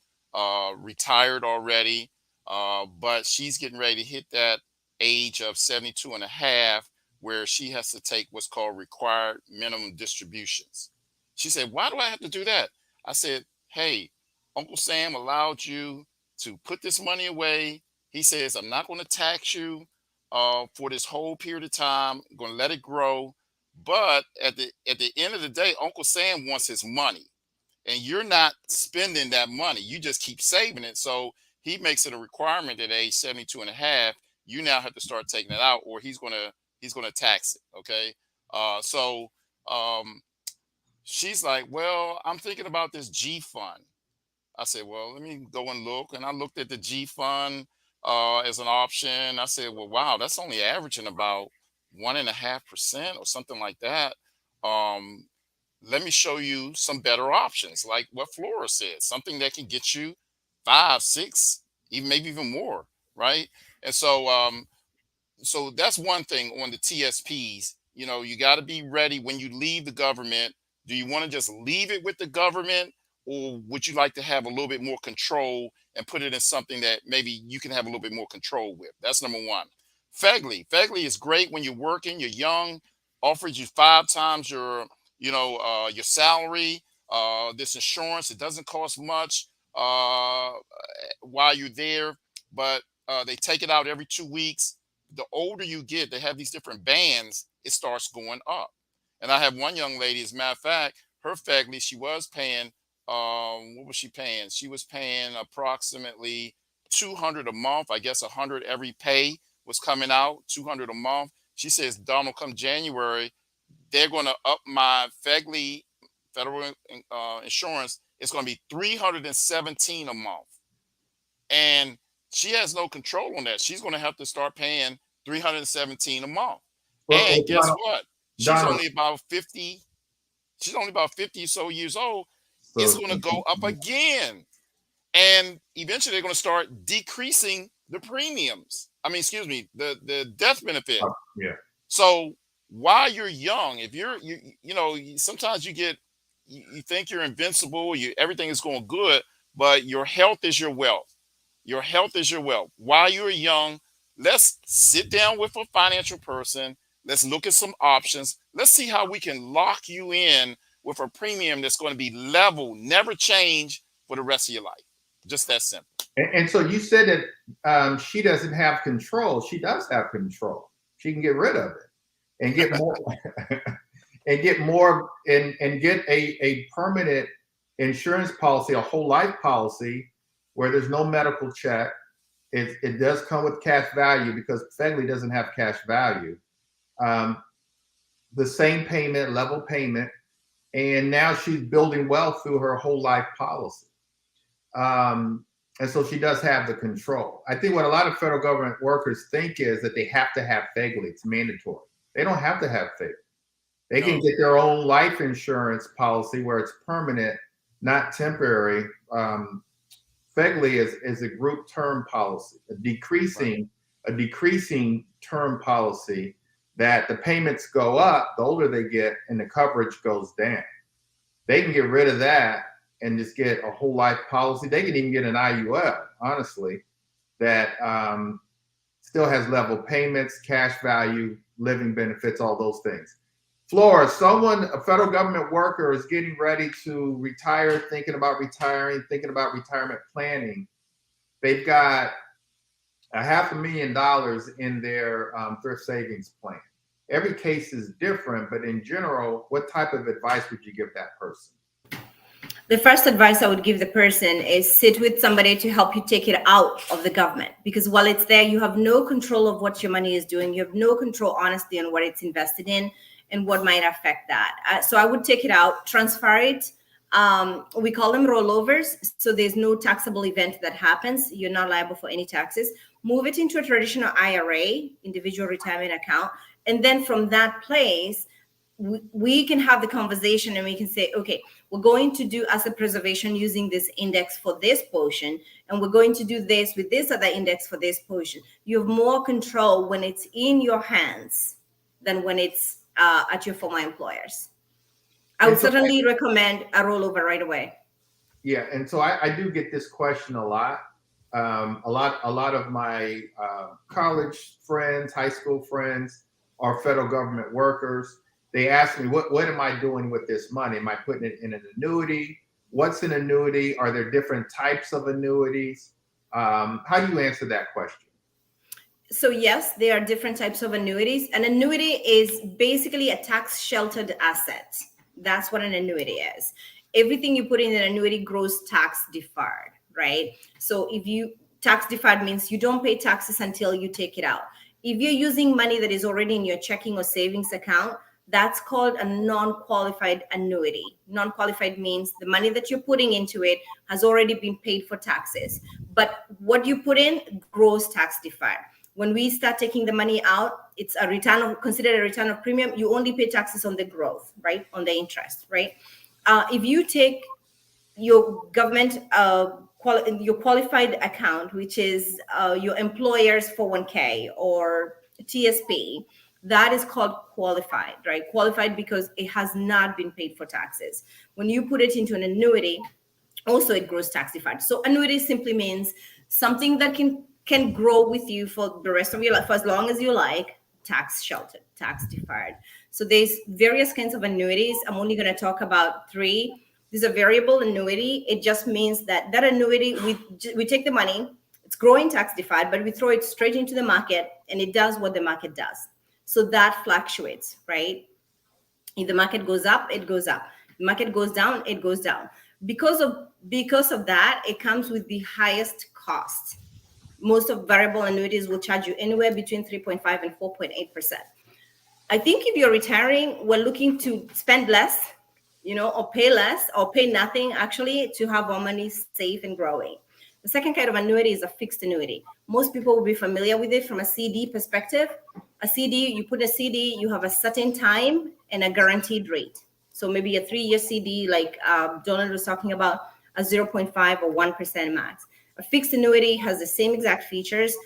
retired already, but she's getting ready to hit that age of 72 and a half, where she has to take what's called required minimum distributions. She said, why do I have to do that? I said, hey, Uncle Sam allowed you to put this money away. He says, I'm not going to tax you for this whole period of time. I'm going to let it grow. But at the end of the day, Uncle Sam wants his money, and you're not spending that money. You just keep saving it. So he makes it a requirement at age 72 and a half, you now have to start taking it out, or he's gonna tax it. Okay. So she's like, well, I'm thinking about this G fund. I said, well, let me go and look. And I looked at the G fund as an option. I said, well, wow, that's only averaging about 1.5% or something like that. Let me show you some better options, like what Flora said, something that can get you 5, 6, even maybe even more, right? And so that's one thing on the TSPs. You know, you got to be ready when you leave the government. Do you want to just leave it with the government, or would you like to have a little bit more control and put it in something that maybe you can have a little bit more control with? That's number one. Fegly is great when you're working, you're young, offers you 5 times your, your salary. This insurance, it doesn't cost much while you're there, but they take it out every 2 weeks. The older you get, they have these different bands, it starts going up. And I have one young lady, as a matter of fact, her Fegly, she was paying, what was she paying? She was paying approximately 200 a month. I guess 100 every pay was coming out, 200 a month. She says, Donald, come January, they're going to up my Fegly federal insurance. It's going to be 317 a month. And she has no control on that. She's going to have to start paying 317 a month. Well, and guess Donald, what? She's Donald, only about 50. She's only about 50 so years old. so, It's going to go up again. And eventually they're going to start decreasing the premiums. I mean, excuse me, the death benefit. yeah. So while you're young, if sometimes you think you're invincible, everything is going good, but your health is your wealth. Your health is your wealth. While you're young, let's sit down with a financial person. Let's look at some options. Let's see how we can lock you in with a premium that's going to be level, never change for the rest of your life. Just that simple. And so you said that she doesn't have control. She does have control. She can get rid of it and get more and get more and get a permanent insurance policy, a whole life policy where there's no medical check. It does come with cash value because Fegly doesn't have cash value. The same payment, level payment, and now she's building wealth through her whole life policy. And so she does have the control. I think what a lot of federal government workers think is that they have to have Fegly. It's mandatory. They don't have to have Fegly. They can get their own life insurance policy where it's permanent, not temporary. Fegly is a group term policy, a decreasing term policy that the payments go up the older they get and the coverage goes down. They can get rid of that and just get a whole life policy. They can even get an IUL, honestly, that still has level payments, cash value, living benefits, all those things. Flora, a federal government worker is getting ready to retire, thinking about retiring, thinking about retirement planning. They've got $500,000 in their thrift savings plan. Every case is different, but in general, what type of advice would you give that person? The first advice I would give the person is sit with somebody to help you take it out of the government, because while it's there, you have no control of what your money is doing. You have no control, honestly, on what it's invested in and what might affect that. So I would take it out, transfer it. We call them rollovers. So there's no taxable event that happens. You're not liable for any taxes. Move it into a traditional IRA, individual retirement account. And then from that place, we can have the conversation and we can say, okay, we're going to do asset preservation using this index for this portion, and we're going to do this with this other index for this portion. You have more control when it's in your hands than when it's at your former employers. I would certainly recommend a rollover right away. Yeah, and so I do get this question a lot. A lot of my college friends, high school friends are federal government workers. They ask me, what am I doing with this money? Am I putting it in an annuity? What's an annuity? Are there different types of annuities? How do you answer that question? So yes, there are different types of annuities. An annuity is basically a tax sheltered asset. That's what an annuity is. Everything you put in an annuity grows tax deferred, right? So if you Tax deferred means you don't pay taxes until you take it out. If you're using money that is already in your checking or savings account, that's called a non-qualified annuity. Non-qualified means the money that you're putting into it has already been paid for taxes, but what you put in grows tax deferred. When we start taking the money out, it's a return of, considered a return of premium. You only pay taxes on the growth, right? On the interest, right? If you take your government your qualified account, which is your employer's 401k or TSP, that is called qualified, right? Qualified because it has not been paid for taxes. When you put it into an annuity, also it grows tax deferred. So annuity simply means something that can grow with you for the rest of your life, for as long as you like, tax sheltered, tax deferred. So there's various kinds of annuities. I'm only going to talk about three. There's a variable annuity. It just means that annuity, we take the money, it's growing tax deferred, but we throw it straight into the market and it does what the market does. So that fluctuates, right? If the market goes up, it goes up. The market goes down, it goes down. Because of that, it comes with the highest cost. Most of variable annuities will charge you anywhere between 3.5 and 4.8%. I think if you're retiring, we're looking to spend less, or pay less or pay nothing actually, to have our money safe and growing. The second kind of annuity is a fixed annuity. Most people will be familiar with it from a CD perspective. A CD, you put a CD, you have a certain time and a guaranteed rate. So maybe a 3-year CD, like Donald was talking about, a 0.5 or 1% max. A fixed annuity has the same exact features.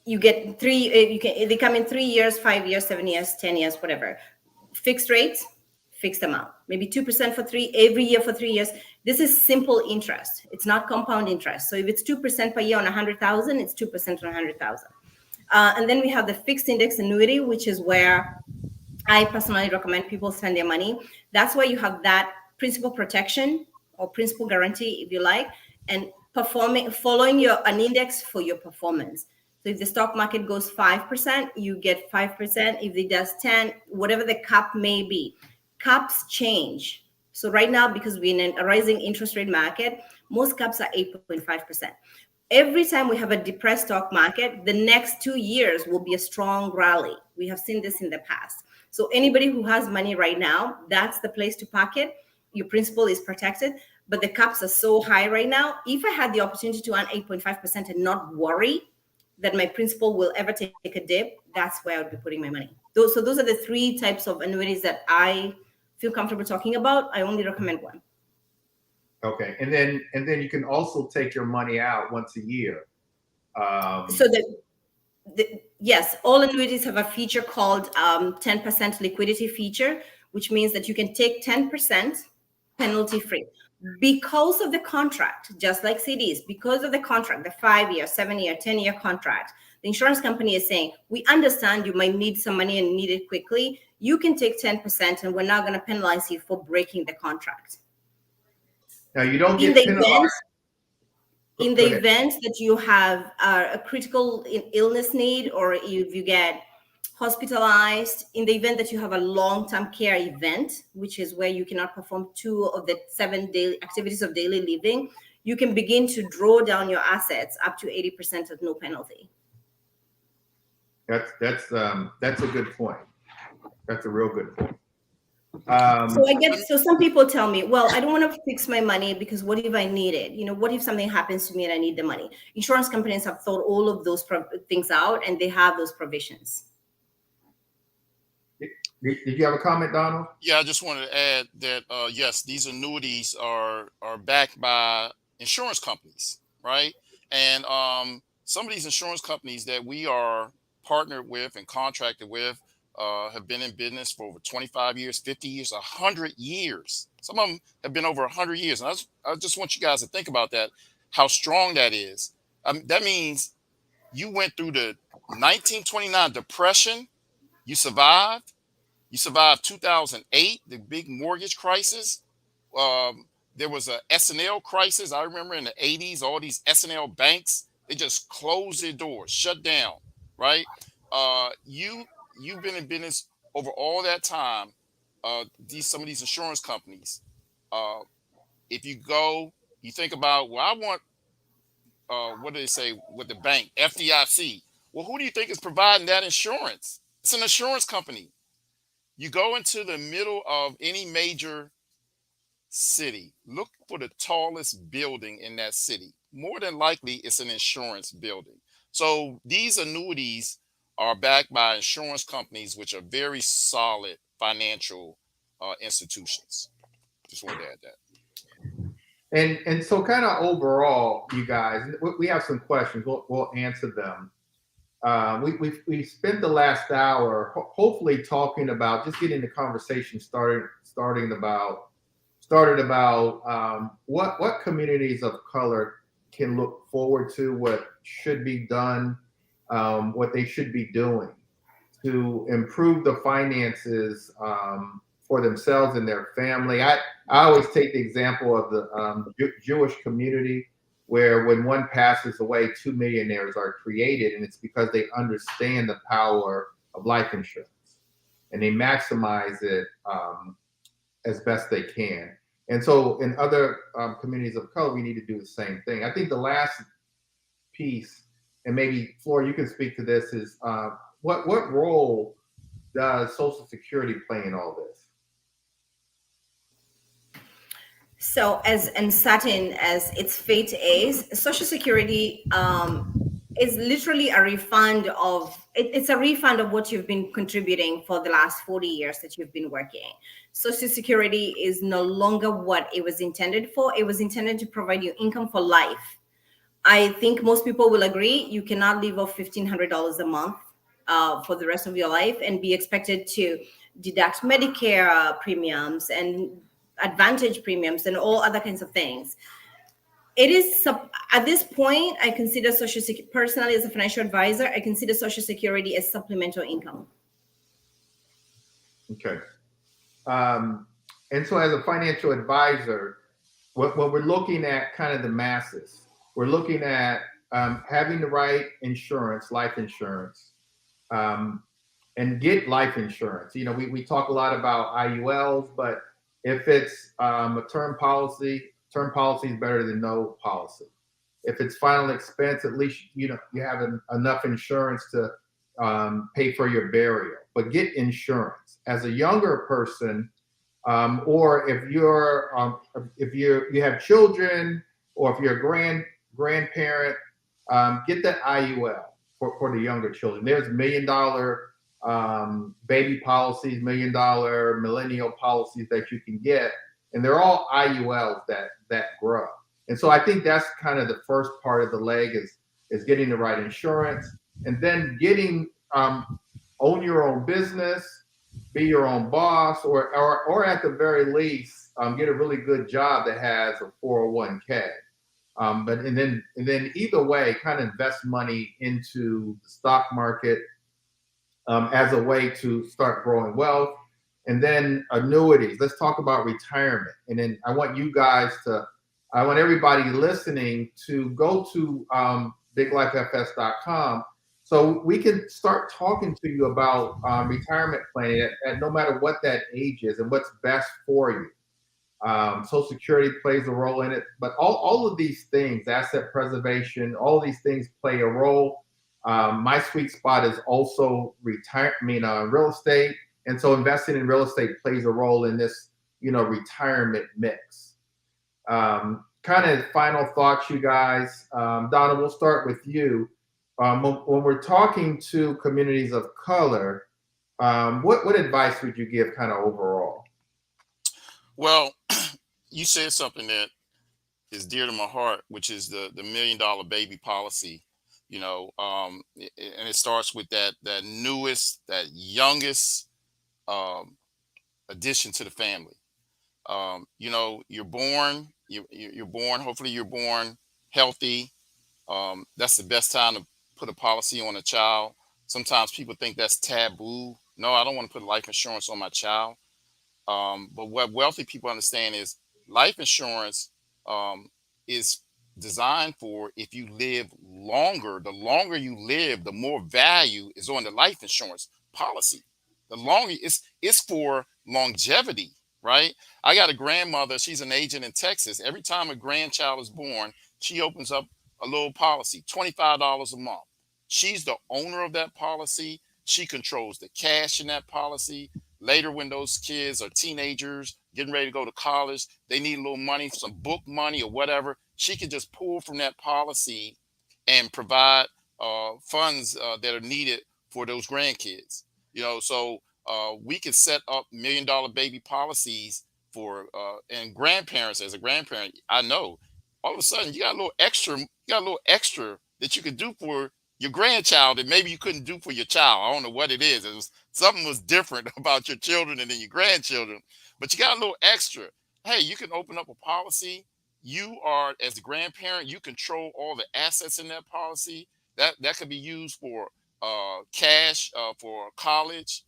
You get they come in 3 years, 5 years, 7 years, 10 years, whatever. Fixed rates, fixed amount, maybe 2% for every year for 3 years. This is simple interest. It's not compound interest. So if it's 2% per year on 100,000, it's 2% on 100,000. And then we have the fixed index annuity, which is where I personally recommend people spend their money. That's where you have that principal protection or principal guarantee, if you like, and following an index for your performance. So if the stock market goes 5%, you get 5%. If it does 10, whatever the cap may be. Caps change. So right now, because we're in a rising interest rate market, most caps are 8.5%. Every time we have a depressed stock market, the next 2 years will be a strong rally. We have seen this in the past. So anybody who has money right now, that's the place to park it. Your principal is protected, but the caps are so high right now. If I had the opportunity to earn 8.5% and not worry that my principal will ever take a dip, that's where I would be putting my money. So those are the three types of annuities that I feel comfortable talking about. I only recommend one. Okay, and then you can also take your money out once a year. So yes, all annuities have a feature called 10% liquidity feature, which means that you can take 10% penalty free. Because of the contract, just like CDs, because of the contract, the 5-year, 7-year, 10-year contract, the insurance company is saying, we understand you might need some money and need it quickly. You can take 10% and we're not going to penalize you for breaking the contract. Now, you don't get penalized. In the event that you have a critical illness need, or if you get hospitalized, in the event that you have a long-term care event, which is where you cannot perform 2 of the 7 daily activities of daily living, you can begin to draw down your assets up to 80% at no penalty. That's a good point. That's a real good point. So some people tell me, well, I don't want to fix my money because what if I need it? What if something happens to me and I need the money? Insurance companies have thought all of those things out, and they have those provisions. Did you have a comment, Donald? Yeah, I just wanted to add that yes, these annuities are backed by insurance companies, right? And some of these insurance companies that we are partnered with and contracted with have been in business for over 25 years, 50 years, 100 years. Some of them have been over 100 years. And I just want you guys to think about that, how strong that is. That means you went through the 1929 Depression, you survived. You survived 2008, the big mortgage crisis. There was a S&L crisis. I remember in the 80s, all these S&L banks, they just closed their doors, shut down, right? You've been in business over all that time. Some of these insurance companies, if you go, you think about, well, I want what do they say with the bank, FDIC. Well, who do you think is providing that insurance? It's an insurance company. You go into the middle of any major city, look for the tallest building in that city. More than likely, it's an insurance building. So these annuities are backed by insurance companies, which are very solid financial institutions. Just wanted to add that. And so kind of overall, you guys, we have some questions. We'll answer them. We spent the last hour hopefully talking about just getting the conversation started about what communities of color can look forward to, what should be done, what they should be doing to improve the finances for themselves and their family. I always take the example of the Jewish community, where when one passes away, 2 millionaires are created, and it's because they understand the power of life insurance and they maximize it as best they can. And so in other communities of color, we need to do the same thing. I think the last piece, and maybe Flora, you can speak to this, is what role does Social Security play in all this? So as uncertain as its fate is, Social Security is literally a refund of, it's a refund of what you've been contributing for the last 40 years that you've been working. Social Security is no longer what it was intended for. It was intended to provide you income for life. I think most people will agree you cannot live off $1,500 a month for the rest of your life and be expected to deduct Medicare premiums and Advantage premiums and all other kinds of things. It is, at this point, I consider Social Security, personally as a financial advisor, I consider Social Security as supplemental income. Okay. And so as a financial advisor, when we're looking at kind of the masses, we're looking at having the right insurance, life insurance, and get life insurance. You know, we talk a lot about IULs, but if it's a term policy is better than no policy. If it's final expense, at least you have enough insurance to pay for your burial. But get insurance as a younger person, or if you have children, or if you're a grandparent, get that IUL for the younger children. There's $1 million baby policies, $1 million millennial policies that you can get, and they're all IULs that grow. And so I think that's kind of the first part of the leg is getting the right insurance, and then getting own your own business, be your own boss, or at the very least get a really good job that has a 401k. And then either way, kind of invest money into the stock market as a way to start growing wealth. And then annuities. Let's talk about retirement. And then I want everybody listening to go to biglifefs.com so we can start talking to you about retirement planning at no matter what that age is and what's best for you. Social Security plays a role in it, but all of these things, asset preservation, all of these things play a role. My sweet spot is also real estate. And so investing in real estate plays a role in this, retirement mix. Kind of final thoughts, you guys. Donna, we'll start with you. When we're talking to communities of color, what advice would you give kind of overall? Well, you said something that is dear to my heart, which is the $1 million baby policy. And it starts with that newest, that youngest addition to the family. You're born. You're born. Hopefully, you're born healthy. That's the best time to put a policy on a child. Sometimes people think that's taboo. No, I don't want to put life insurance on my child. But what wealthy people understand is life insurance is designed for if you live longer. The longer you live, the more value is on the life insurance policy. The longer it's for longevity, right? I got a grandmother. She's an agent in Texas. Every time a grandchild is born, she opens up a little policy, $25 a month. She's the owner of that policy. She controls the cash in that policy. Later, when those kids are teenagers getting ready to go to college, they need a little money, some book money or whatever. She can just pull from that policy and provide funds that are needed for those grandkids. So we can set up $1 million baby policies for and grandparents. As a grandparent, I know all of a sudden you got a little extra. You got a little extra that you could do for your grandchild that maybe you couldn't do for your child. I don't know what it is. Something was different about your children and then your grandchildren, but you got a little extra. Hey, you can open up a policy. You are, as the grandparent, you control all the assets in that policy. That could be used for cash for college.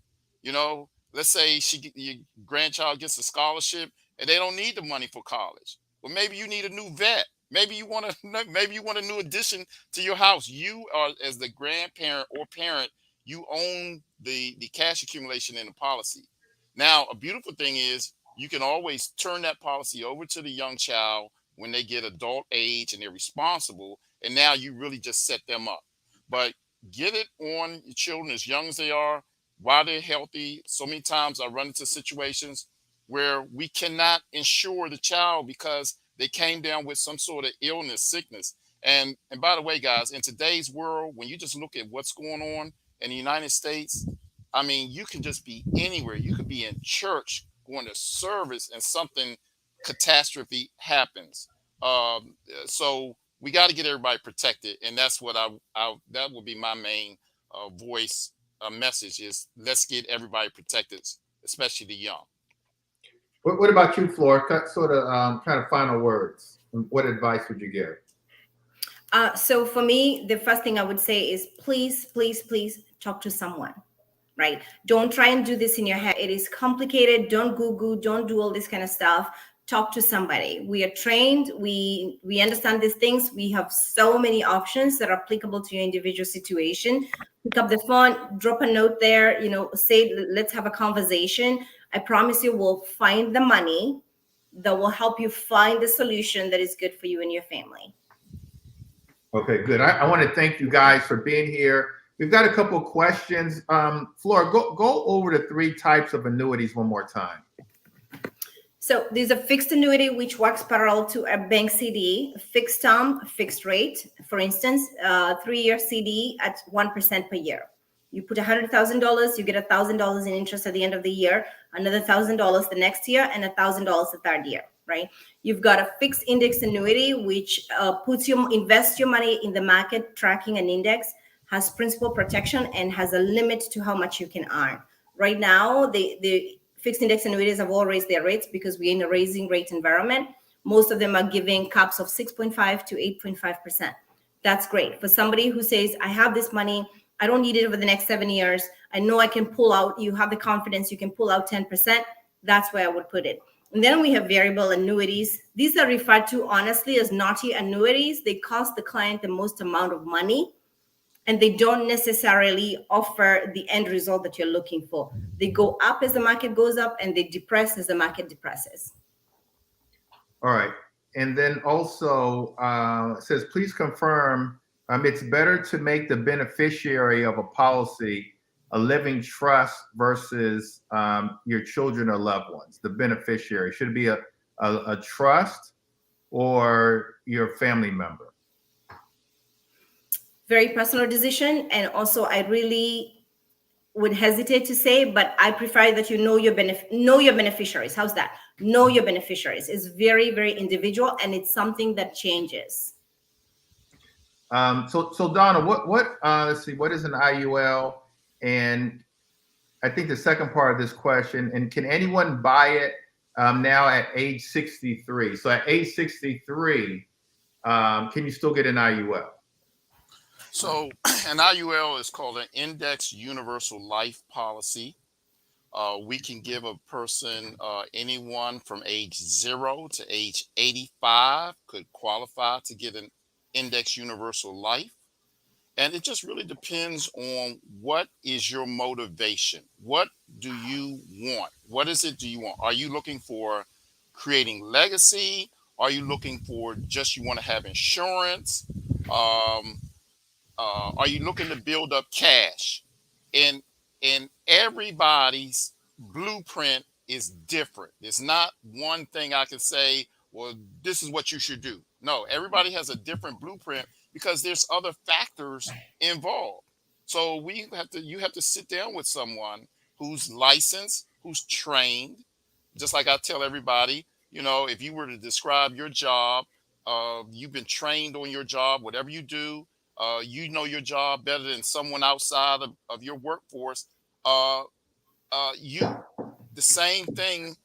Let's say your grandchild gets a scholarship and they don't need the money for college. Well, maybe you need a new vet. Maybe you want a new addition to your house. You are, as the grandparent or parent, you own the cash accumulation in the policy. Now, a beautiful thing is you can always turn that policy over to the young child when they get adult age and they're responsible. And now you really just set them up. But get it on your children as young as they are, while they're healthy. So many times I run into situations where we cannot insure the child because they came down with some sort of illness, sickness. And by the way, guys, in today's world, when you just look at what's going on in the United States, I mean, you can just be anywhere. You could be in church, going to service, and something catastrophe happens. So we got to get everybody protected, and that's what that would be my main voice message is: let's get everybody protected, especially the young. What about you, Flora? Kind of final words. What advice would you give? So for me, the first thing I would say is please, please, please talk to someone, right? Don't try and do this in your head. It is complicated. Don't Google, don't do all this kind of stuff. Talk to somebody. We are trained. We understand these things. We have so many options that are applicable to your individual situation. Pick up the phone, drop a note there, say, let's have a conversation. I promise you we'll find the money that will help you find the solution that is good for you and your family. Okay, good. I want to thank you guys for being here. We've got a couple of questions. Flora, go over the 3 types of annuities one more time. So there's a fixed annuity, which works parallel to a bank CD, fixed term, fixed rate. For instance, 3-year CD at 1% per year. You put $100,000, you get $1,000 in interest at the end of the year, another $1,000 the next year, and $1,000 the third year, right? You've got a fixed index annuity, which invests your money in the market, tracking an index, has principal protection, and has a limit to how much you can earn. Right now, the fixed index annuities have all raised their rates because we're in a raising rate environment. Most of them are giving caps of 6.5 to 8.5%. That's great. For somebody who says, I have this money, I don't need it over the next 7 years. I know I can pull out. You have the confidence you can pull out 10%. That's where I would put it. And then we have variable annuities. These are referred to honestly as naughty annuities. They cost the client the most amount of money, and they don't necessarily offer the end result that you're looking for. They go up as the market goes up, and they depress as the market depresses. All right. And then also it says, please confirm it's better to make the beneficiary of a policy a living trust versus your children or loved ones. The beneficiary, should it be a trust or your family member? Very personal decision. And also I really would hesitate to say, but I prefer that you know your beneficiaries. How's that? Know your beneficiaries. It's very, very individual, and it's something that changes. So Donna, let's see, what is an IUL? And I think the second part of this question, and can anyone buy it now at age 63? So at age 63, can you still get an IUL? So an IUL is called an Index Universal Life Policy. We can give a person, anyone from age 0 to age 85 could qualify to get an Index Universal Life. And it just really depends on what is your motivation. What do you want? What is it do you want? Are you looking for creating legacy? Are you looking for just you want to have insurance? Um, are you looking to build up cash? And everybody's blueprint is different. It's not one thing I can say, well, this is what you should do. No, everybody has a different blueprint because there's other factors involved. So you have to sit down with someone who's licensed, who's trained. Just like I tell everybody, if you were to describe your job, you've been trained on your job, whatever you do, you know your job better than someone outside of your workforce. Uh, you the same thing.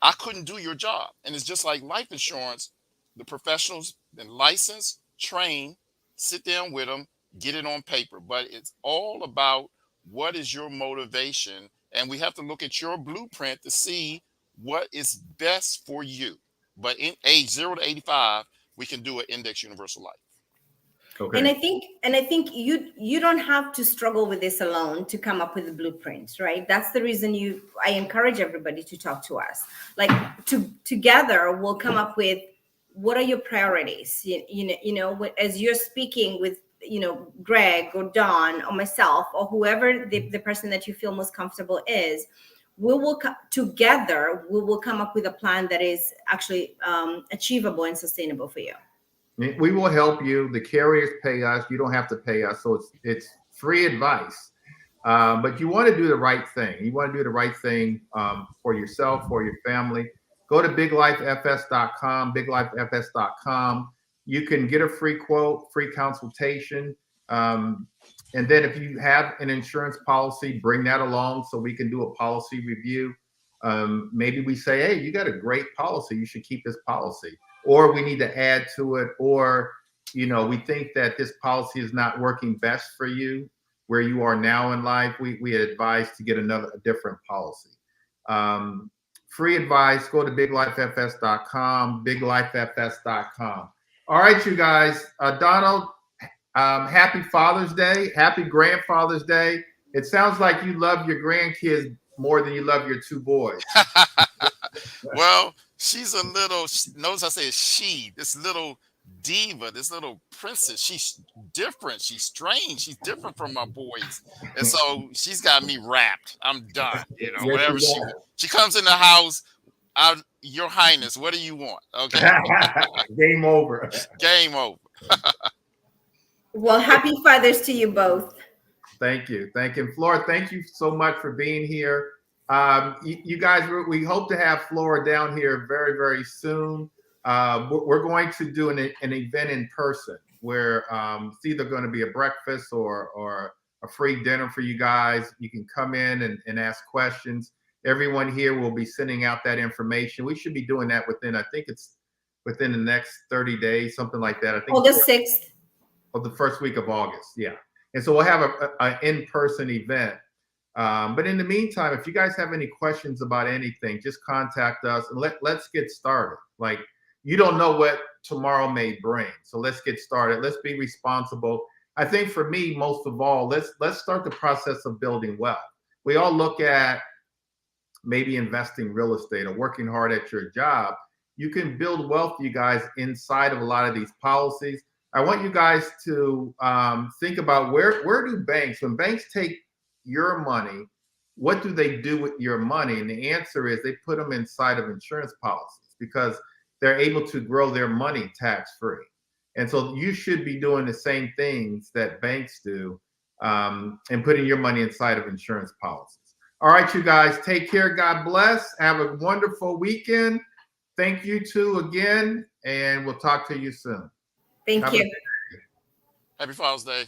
I couldn't do your job, and it's just like life insurance. The professionals been licensed, trained, sit down with them, get it on paper. But it's all about what is your motivation, and we have to look at your blueprint to see what is best for you. But in age 0 to 85, we can do an index universal life. Okay. And I think you don't have to struggle with this alone to come up with the blueprints, right? That's the reason I encourage everybody to talk to us. Like together we'll come up with what are your priorities. As you're speaking with Greg or Don or myself or whoever the person that you feel most comfortable is, we will together come up with a plan that is actually achievable and sustainable for you. We will help you. The carriers pay us. You don't have to pay us. So it's free advice. But you want to do the right thing. You want to do the right thing for yourself, for your family. Go to biglifefs.com, biglifefs.com. You can get a free quote, free consultation. And then if you have an insurance policy, bring that along so we can do a policy review. Maybe we say, hey, you got a great policy. You should keep this policy. Or we need to add to it, or, we think that this policy is not working best for you where you are now in life. We advise to get a different policy. Free advice, go to biglifefs.com, biglifefs.com. All right, you guys. Donald, happy Father's Day. Happy Grandfather's Day. It sounds like you love your grandkids more than you love your two boys. Well, she's a little, notice I say she, this little diva, this little princess. She's different. She's strange. She's different from my boys. And so she's got me wrapped. I'm done. Yes, whatever she comes in the house, Your Highness, what do you want? Okay. Game over. Game over. Well, happy Fathers to you both. Thank you. Thank you. Flora, thank you so much for being here. You guys, we hope to have Flora down here very, very soon. We're going to do an event in person where it's either going to be a breakfast or a free dinner for you guys. You can come in and ask questions. Everyone here will be sending out that information. We should be doing that I think it's within the next 30 days, something like that. I think August 6th. Of the first week of August. Yeah. And so we'll have an in-person event. But in the meantime, if you guys have any questions about anything, just contact us and let's get started. Like, you don't know what tomorrow may bring. So let's get started. Let's be responsible. I think for me, most of all, let's start the process of building wealth. We all look at maybe investing real estate or working hard at your job. You can build wealth, you guys, inside of a lot of these policies. I want you guys to think about where do banks, when banks take your money, what do they do with your money? And the answer is they put them inside of insurance policies because they're able to grow their money tax-free. And so you should be doing the same things that banks do and putting your money inside of insurance policies. All right, you guys, take care. God bless. Have a wonderful weekend. Thank you two again, and we'll talk to you soon. Thank you. Happy Father's Day.